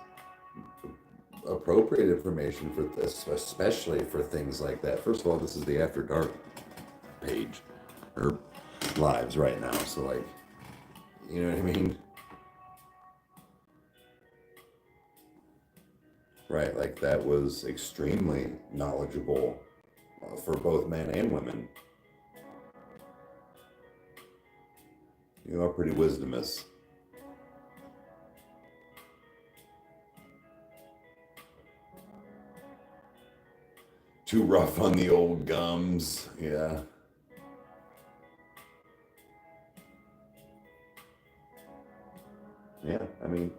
appropriate information for this, especially for things like that. First of all, this is the After Dark page or lives right now. So like, you know what I mean? Right. Like that was extremely knowledgeable for both men and women. You are pretty wisdomous. Too rough on the old gums. Yeah. Yeah. I mean,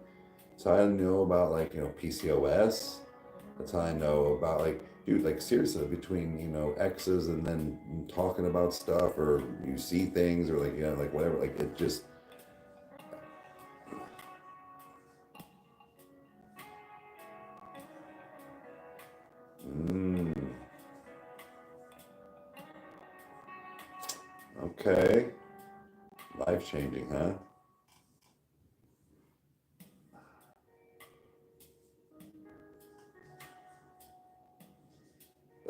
so I know about like, PCOS. That's how I know about, like, dude, like, seriously, between, you know, exes and then talking about stuff, or you see things, or, like, you know, like, whatever, like, it just, okay. Life changing, huh?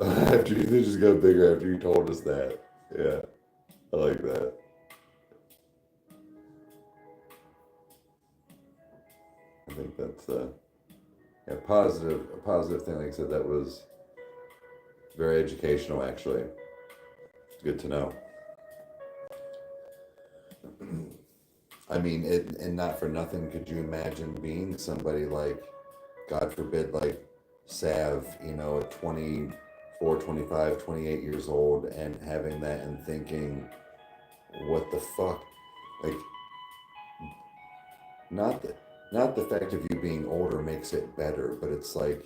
After you, they just got bigger after you told us that. Yeah, I like that. I think that's a positive thing. Like I said, that was very educational, actually. Good to know. I mean, and not for nothing, could you imagine being somebody like, God forbid, like Sav, you know, at 24, 25, 28 years old, and having that and thinking, what the fuck? Like, not that, not the fact of you being older makes it better, but it's like,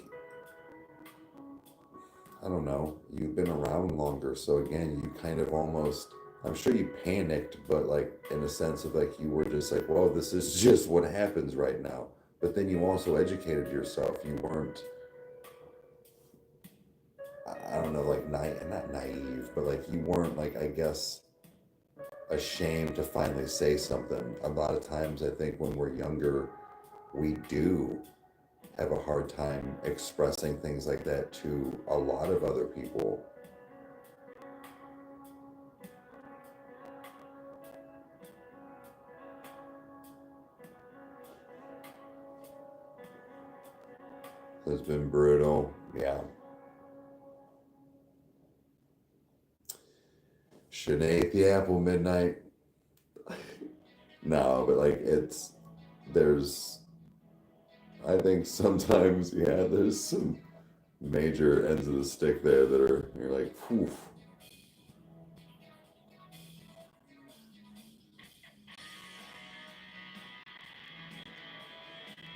I don't know, you've been around longer, so again, you kind of almost, I'm sure you panicked, but like in a sense of like you were just like, well, this is just what happens right now. But then you also educated yourself. You weren't, I don't know, like not naive, but like you weren't, like, I guess, ashamed to finally say something. A lot of times I think when we're younger, we do have a hard time expressing things like that to a lot of other people. It's been brutal. Yeah. Shouldn't have ate the apple midnight. No, but like there's, I think sometimes, yeah, there's some major ends of the stick there that are, you're like, whew.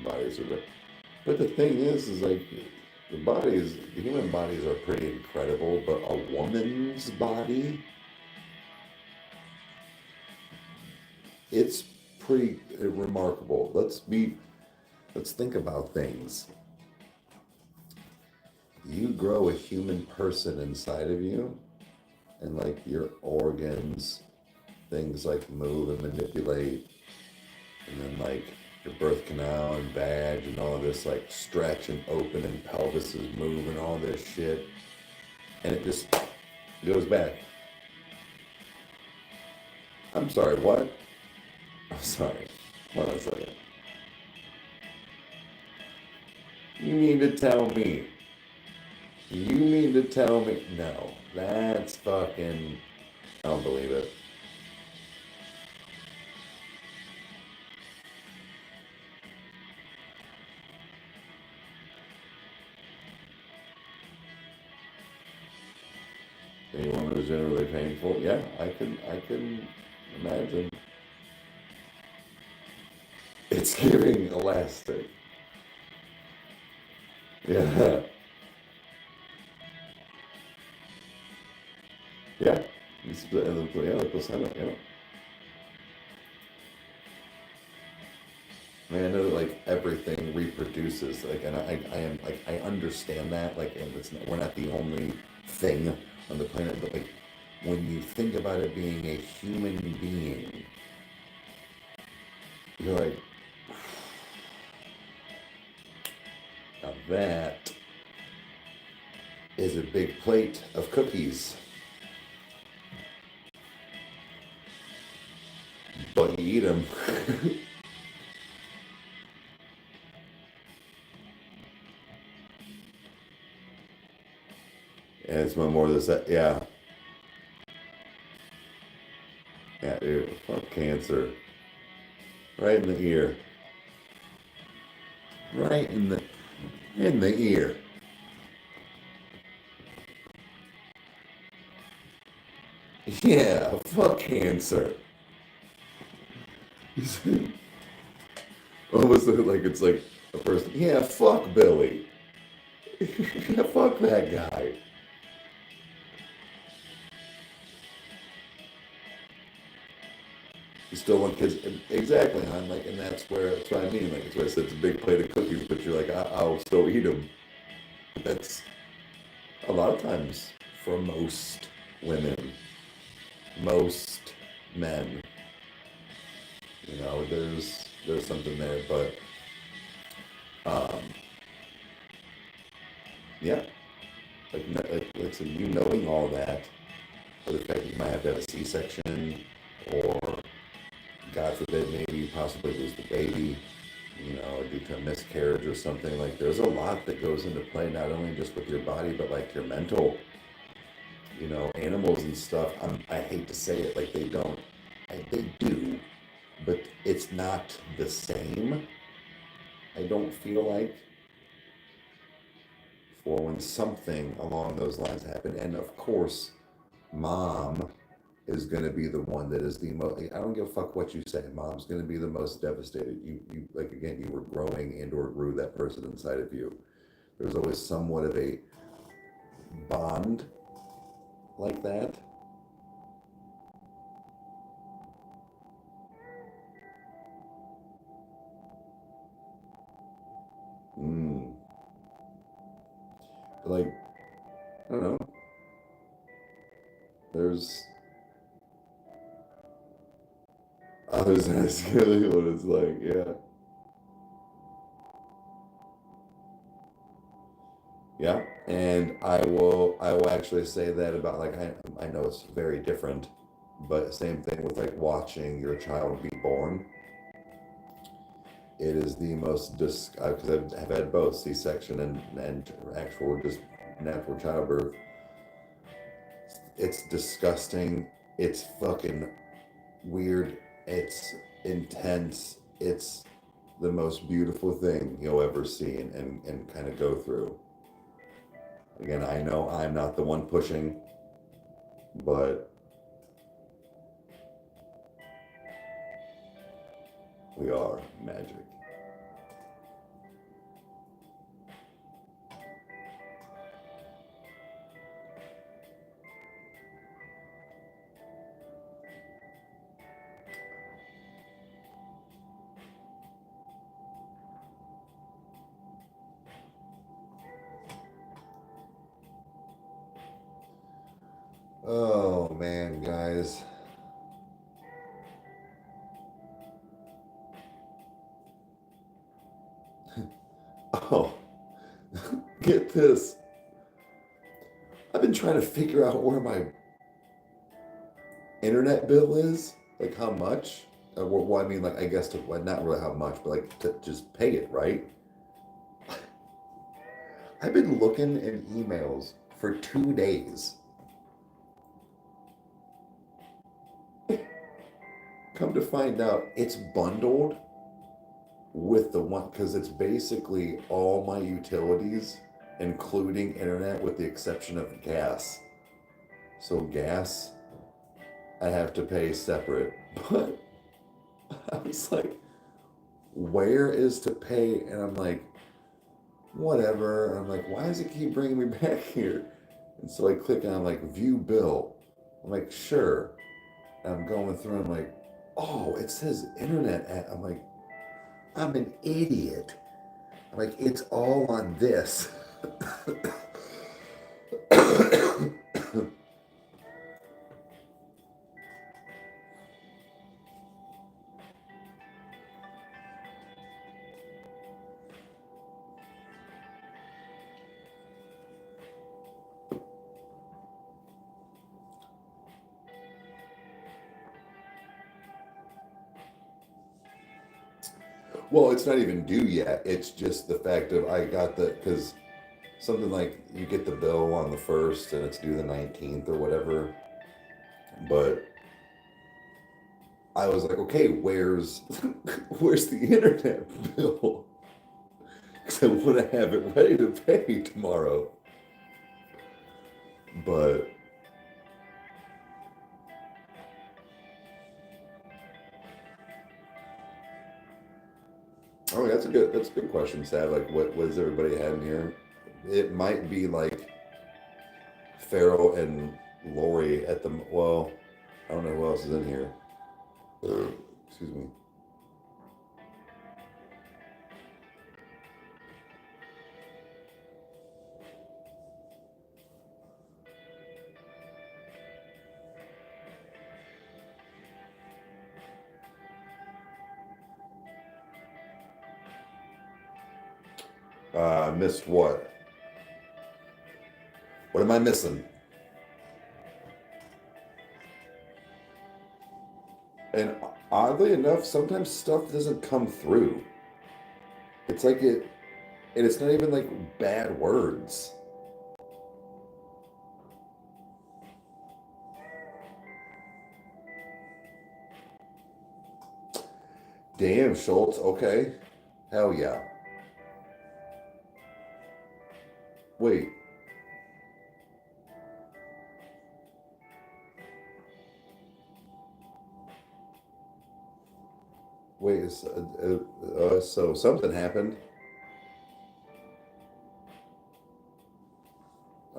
Bodies are, but the thing is like, the human bodies are pretty incredible, but a woman's body, it's pretty remarkable. Let's think about things. You grow a human person inside of you, and like your organs, things like move and manipulate, and then like your birth canal and vag and all this like stretch and open, and pelvis is moving, all this shit, and it just goes back. I'm sorry, what? I'm sorry. Hold on a second. You mean to tell me? You mean to tell me? No, that's fucking. I don't believe it. Anyone who's generally painful, yeah, I can imagine. It's giving elastic. Yeah, yeah. Yeah, the placenta, yeah. I mean, I know that like everything reproduces, like, and I am like, I understand that, like, and we're not the only thing on the planet, but like when you think about it being a human being, you're like, now that is a big plate of cookies, but you eat them. And it's more of this, yeah, yeah, dude, fuck cancer, right in the ear, right in the ear. Yeah, fuck cancer. Almost like it's like a person. Yeah, fuck Billy. Yeah, fuck that guy. You still want kids, exactly. And I'm like, and that's what I mean. Like, that's why I said it's a big plate of cookies, but you're like, I'll still eat them. That's a lot of times for most women, most men. You know, there's something there, but um, yeah, like so you knowing all that, or the fact that you might have to have a C-section, or God forbid, maybe you possibly lose the baby, you know, due to a miscarriage or something. Like, there's a lot that goes into play, not only just with your body, but like your mental, you know, animals and stuff. I hate to say it, like they do, but it's not the same. I don't feel like for when something along those lines happen. And of course, mom is going to be the one that is the most. I don't give a fuck what you say. Mom's going to be the most devastated. You like, again, you were growing and or grew that person inside of you. There's always somewhat of a bond like that. Mm. Like, I don't know. There's others asking what it's like. Yeah. Yeah, and I will actually say that about, like, I know it's very different, but same thing with like watching your child be born. It is the most because I've had both C-section and actual just natural childbirth. It's disgusting. It's fucking weird. It's intense. It's the most beautiful thing you'll ever see and kind of go through. Again, I know I'm not the one pushing, but we are magic. Oh man, guys. Oh, get this. I've been trying to figure out where my internet bill is, like how much. Well, I mean, like, I guess well, not really how much, but like to just pay it, right? I've been looking in emails for 2 days. Come to find out, it's bundled with the one, because it's basically all my utilities, including internet, with the exception of gas. So gas, I have to pay separate. But I was like, where is to pay? And I'm like, whatever. And I'm like, why does it keep bringing me back here? And so I click on like view bill. I'm like, sure. And I'm going through. I'm like, oh, it says internet. I'm like, I'm an idiot. I'm like, it's all on this. Well, it's not even due yet. It's just the fact of I got the, because something like you get the bill on the 1st and it's due the 19th or whatever. But I was like, okay, where's where's the internet bill? Because I want to have it ready to pay tomorrow. But oh, that's a good question, Sad. Like, what is everybody having here? it might be like Farrell and Lori at the, well, I don't know who else is in here. Excuse me. I missed what? What am I missing? And oddly enough, sometimes stuff doesn't come through. It's like it, and it's not even like bad words. Damn, Schultz, okay. Hell yeah. Wait. Wait, so something happened.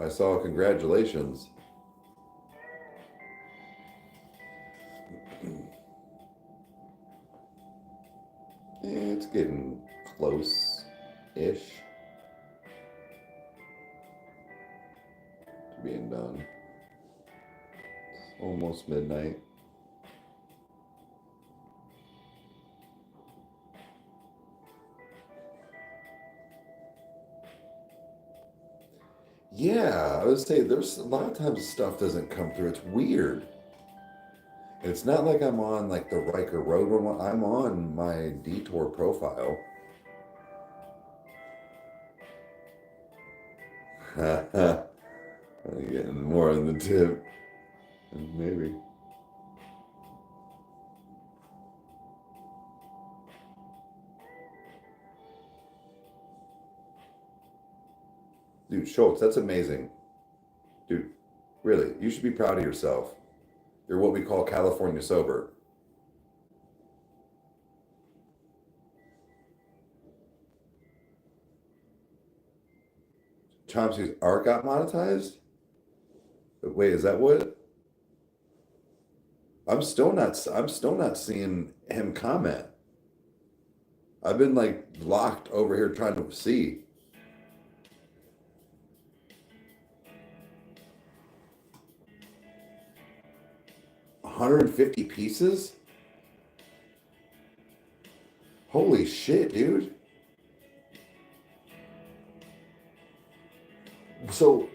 I saw congratulations. It's getting close-ish to being done. It's almost midnight. Yeah, I would say there's a lot of times stuff doesn't come through. It's weird. And it's not like I'm on like the Rykerroad one. I'm on my DETOUR profile. I'm getting more on the tip. Maybe. Dude, Schultz, that's amazing. Dude, really, you should be proud of yourself. You're what we call California sober. Chomsky's art got monetized? Wait, is that what? I'm still not seeing him comment. I've been like locked over here trying to see. $150 pieces? Holy shit, dude. So,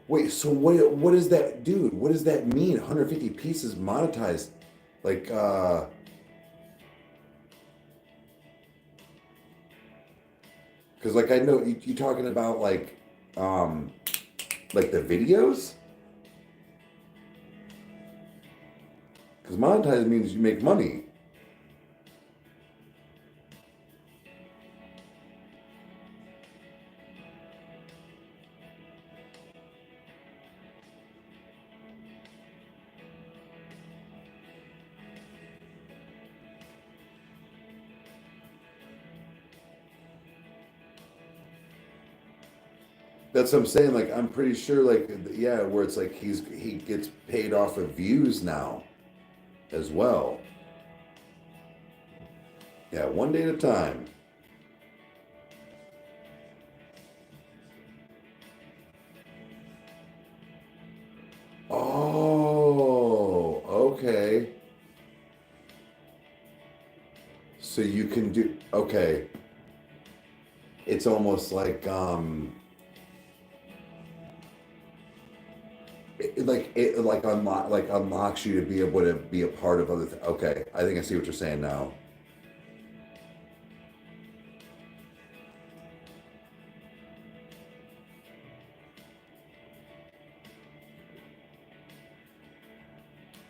wait, so what is that, dude? What does that mean? 150 pieces monetized? Like, because like I know you talking about like the videos? Because monetize means you make money. That's what I'm saying. Like, I'm pretty sure, like, yeah, where it's like he gets paid off of views now as well. Yeah, one day at a time. Oh, okay. So you can do, okay. It's almost like it unlocks you to be able to be a part of other things. Okay, I think I see what you're saying now.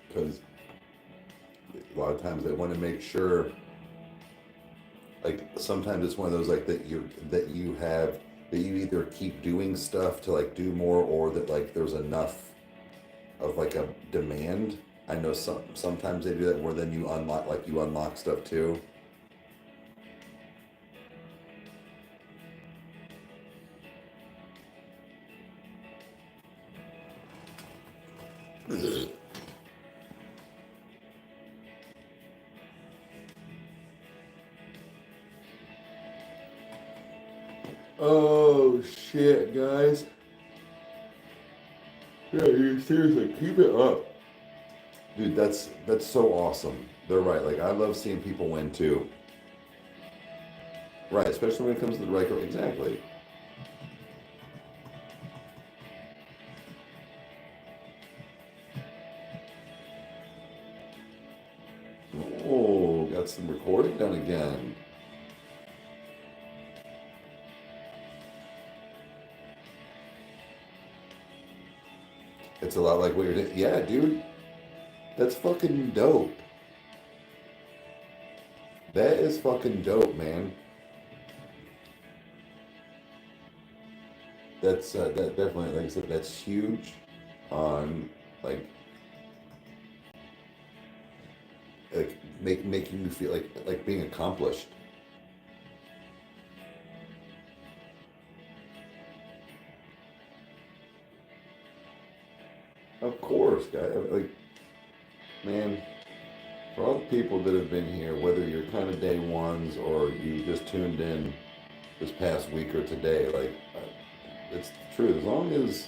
Because a lot of times they want to make sure, like sometimes it's one of those like that you either keep doing stuff to like do more, or that like there's enough of like a demand. I know sometimes they do that where then you unlock stuff too. Oh shit, guys. Yeah, you seriously keep it up. Dude, that's so awesome. They're right. Like I love seeing people win too. Right, especially when it comes to the Rykerroad. Exactly. Oh, got some recording done again. It's a lot like what you're doing. Yeah, dude. That's fucking dope. That is fucking dope, man. That's that definitely, like I said, that's huge on like making you feel like being accomplished. Of course, guy. Like, man, for all the people that have been here, whether you're kind of day ones or you just tuned in this past week or today, like, it's true. As long as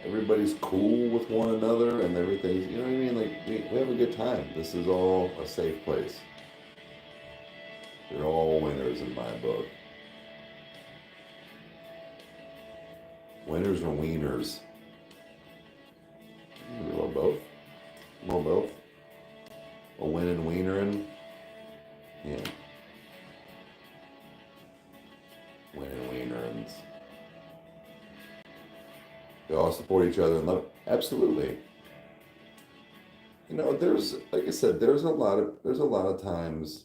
everybody's cool with one another and everything's, you know what I mean? Like, we have a good time. This is all a safe place. They're all winners in my book. Winners or wieners? A little both. A little both. A win and wienerin'. Yeah. Win and wienerins. They all support each other and love. Absolutely. You know, there's, like I said, there's a lot of times.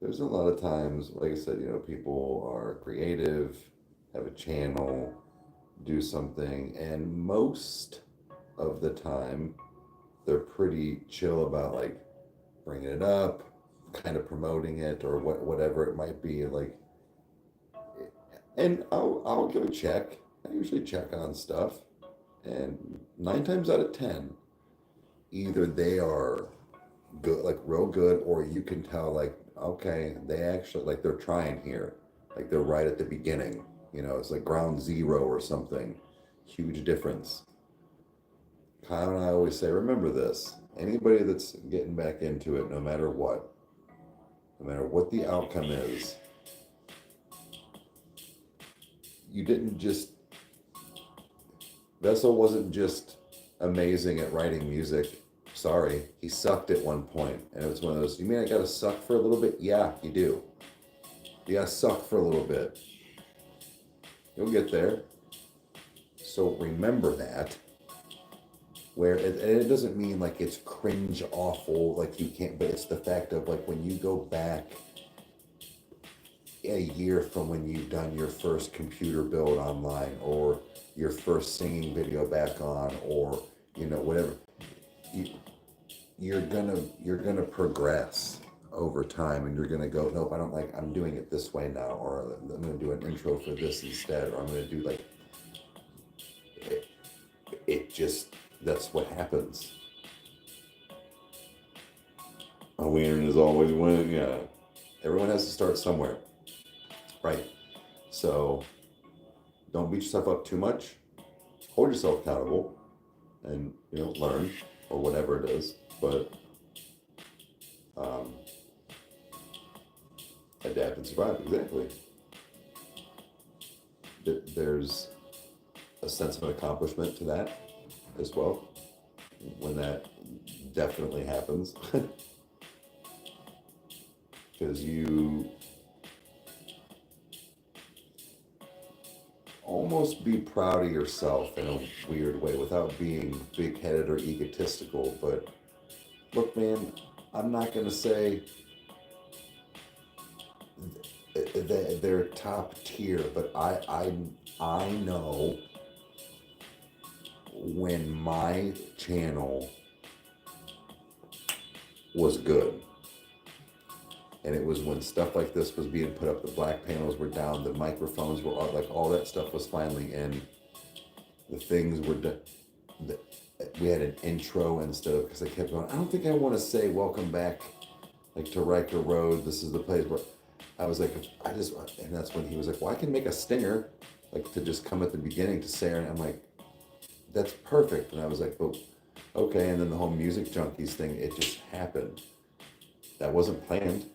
There's a lot of times, like I said, you know, people are creative, have a channel, do something, and most of the time they're pretty chill about like bringing it up, kind of promoting it or whatever it might be. Like, and I'll give a check. I usually check on stuff, and 9 times out of 10, either they are good, like real good, or you can tell like, okay, they actually like they're trying here, like they're right at the beginning. You know, it's like ground zero or something. Huge difference. Kyle and I always say, remember this: anybody that's getting back into it, no matter what the outcome is, you didn't just, Vessel wasn't just amazing at writing music. Sorry, he sucked at one point, and it was one of those, you mean I gotta suck for a little bit? Yeah, you do. You gotta suck for a little bit. You'll get there. So remember that. And it doesn't mean like it's cringe awful, like you can't, but it's the fact of like when you go back a year from when you've done your first computer build online or your first singing video back on, or you know, whatever, you're gonna progress over time, and you're gonna go, nope, I don't like, I'm doing it this way now, or I'm gonna do an intro for this instead, or I'm gonna do like it just, that's what happens. A winner is always winning. Yeah, everyone has to start somewhere, right? So don't beat yourself up too much. Hold yourself accountable, and you know, learn or whatever it is. But adapt and survive. Exactly. There's a sense of an accomplishment to that as well, when that definitely happens. Because you almost be proud of yourself in a weird way without being big-headed or egotistical. But look, man, I'm not going to say they're top tier, but I know when my channel was good, and it was when stuff like this was being put up, the black panels were down, the microphones were up, like all that stuff was finally in, the things were done, we had an intro instead of, because I kept going, I don't think I want to say welcome back like to Rykerroad, this is the place where, I was like, and that's when he was like, well, I can make a stinger, like to just come at the beginning to say, and I'm like, that's perfect. And I was like, but okay. And then the whole Music Junkies thing, it just happened. That wasn't planned.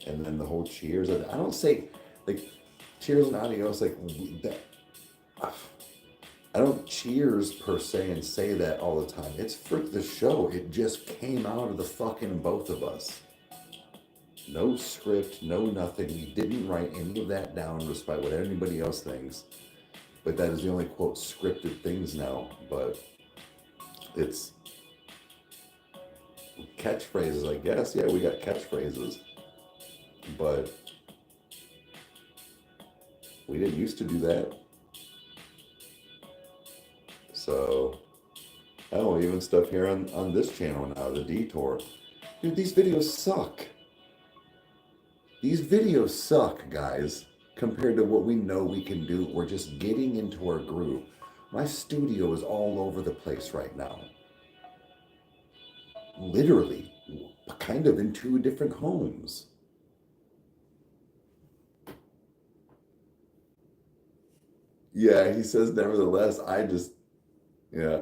And then the whole Cheers, I don't say, like, Cheers and Adios, like, that, I don't cheers per se and say that all the time. It's for the show. It just came out of the fucking both of us. No script, no nothing. We didn't write any of that down despite what anybody else thinks. But that is the only quote scripted things now. But it's catchphrases, I guess. Yeah, we got catchphrases. But we didn't used to do that. So, oh, even stuff here on this channel now, the DETOUR. Dude, these videos suck. These videos suck, guys, compared to what we know we can do. We're just getting into our groove. My studio is all over the place right now. Literally, kind of in 2 different homes. Yeah, he says, nevertheless, yeah.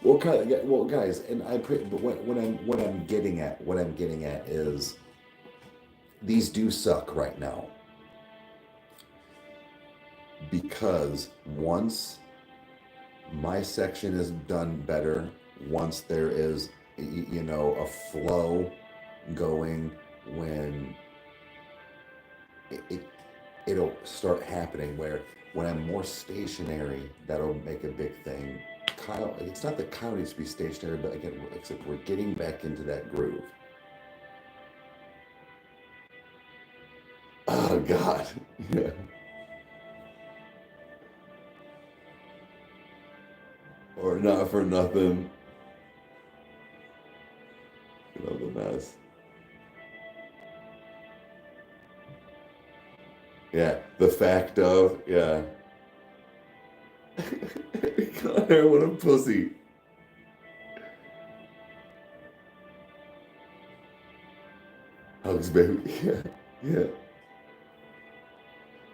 Well, guys, and but what I'm getting at is these do suck right now because once my section is done better, once there is a flow going, when it'll start happening where when I'm more stationary, that'll make a big thing. Kyle, it's not that Kyle needs to be stationary, but again, except we're getting back into that groove. Oh God, yeah. Or not for nothing. You know, the mess. Yeah, the fact of, yeah. Connor, what a pussy. Hugs, baby. Yeah, yeah.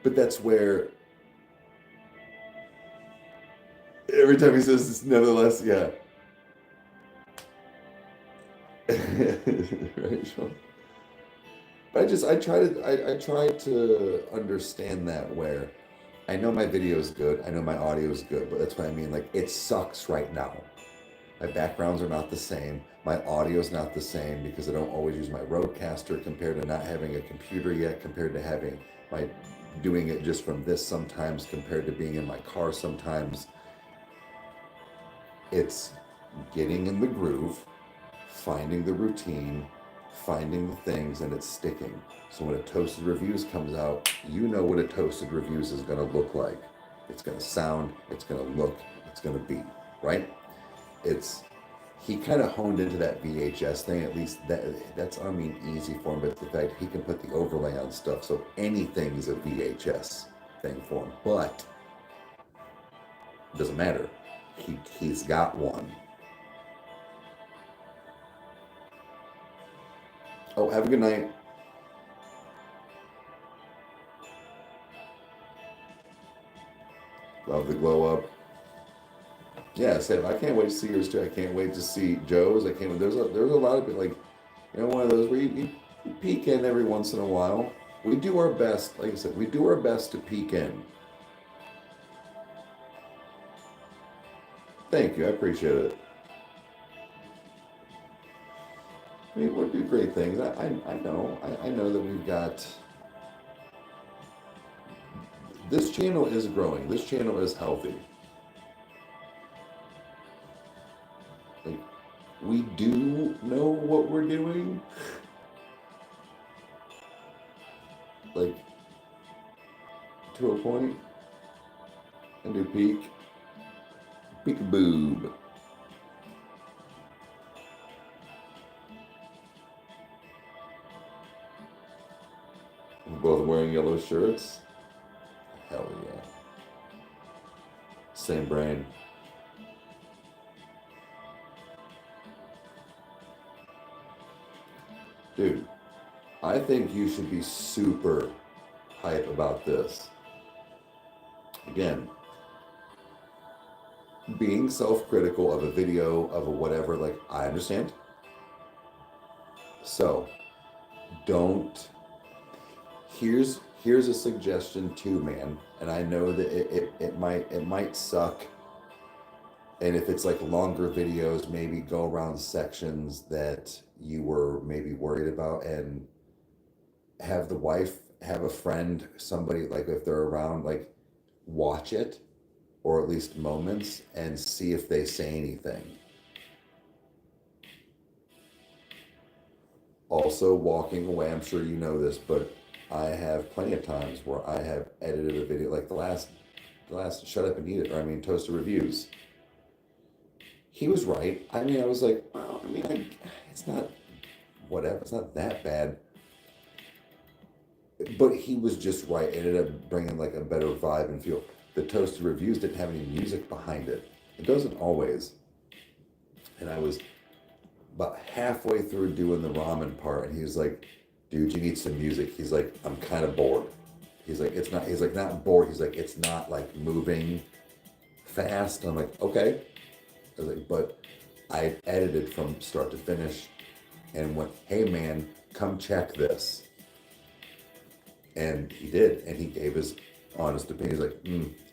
But that's where every time he says this, nevertheless, yeah. Right, Sean? But I try to understand that where I know my video is good, I know my audio is good, but that's what I mean. Like, it sucks right now. My backgrounds are not the same. My audio is not the same because I don't always use my Rodecaster compared to not having a computer yet, compared to having my doing it just from this sometimes, compared to being in my car sometimes. It's getting in the groove, finding the routine, finding the things, and it's sticking. So when a Toasted Reviews comes out, you know what a Toasted Reviews is going to look like. It's going to sound, it's going to look, it's going to be, right? He kind of honed into that VHS thing. At least that's easy for him, but it's the fact he can put the overlay on stuff, so anything is a VHS thing for him. But it doesn't matter. He's got one. Oh, have a good night. Love the glow up. Yeah, Sam, I can't wait to see yours too. I can't wait to see Joe's. I can't. There's a lot of people, like, one of those where you peek in every once in a while. We do our best. Like I said, we do our best to peek in. Thank you. I appreciate it. I mean, we'll do great things. I know. I know that we've got. This channel is growing. This channel is healthy. Like, we do know what we're doing. Like, to a point. And do peek-a-boob. We're both wearing yellow shirts. Hell yeah. Same brain. dude, I think you should be super hype about this. Again, being self-critical of a video, of a whatever, like, I understand. So, don't, here's a suggestion too, man. And I know that it might suck. And if it's like longer videos, maybe go around sections that you were maybe worried about, and have the wife, have a friend, somebody, like if they're around, like watch it, or at least moments, and see if they say anything. Also, walking away, I'm sure you know this, but I have plenty of times where I have edited a video, like the last Shut Up and Eat It, or I mean Toaster Reviews. He was right. I mean, I was like, well, I mean, it's not, whatever, it's not that bad. But he was just right. It ended up bringing like a better vibe and feel. The Toaster Reviews didn't have any music behind it. It doesn't always. And I was about halfway through doing the ramen part, and he was like, dude, you need some music. He's like, I'm kind of bored. He's like, it's not, he's like, not bored. He's like, it's not like moving fast. I'm like, okay. I was like, but I edited from start to finish and went, hey man, come check this. And he did, and he gave his honest opinion. He's like,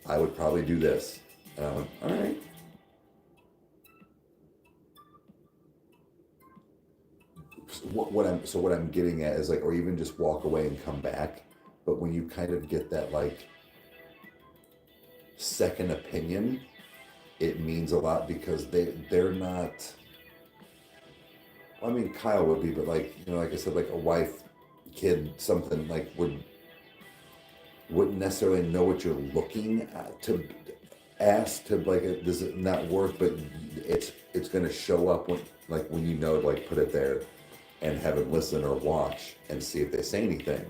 I would probably do this. And I went, all right. What I'm getting at is like, or even just walk away and come back. But when you kind of get that like second opinion, it means a lot, because they're not, well, I mean, Kyle would be, but like, you know, like I said, like a wife, kid, something like wouldn't necessarily know what you're looking at to ask to, like, does it not work, but it's going to show up when you know, like, put it there and have it listen or watch and see if they say anything.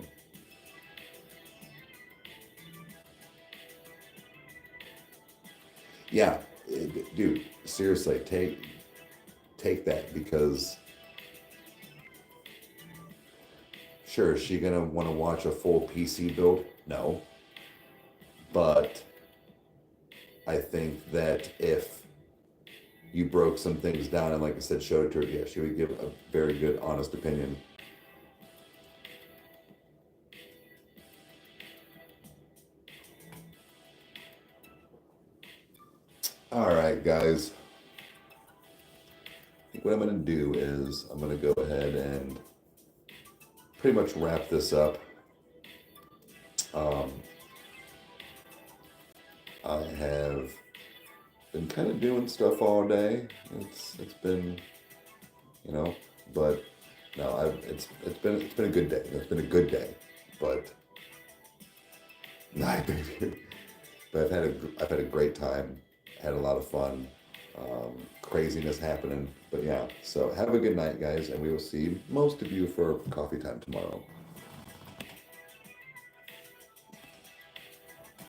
Yeah, dude, seriously, take that, because sure, is she gonna want to watch a full PC build? No. But I think that if you broke some things down and, like I said, showed it to her, yeah, she would give a very good, honest opinion. All right, guys. I think what I'm going to do is I'm going to go ahead and pretty much wrap this up. I have been kind of doing stuff all day. It's been, you know, but no, it's been a good day. It's been a good day, but night, baby. But I've had a great time. Had a lot of fun. Craziness happening. But yeah, so have a good night, guys, and we will see most of you for coffee time tomorrow.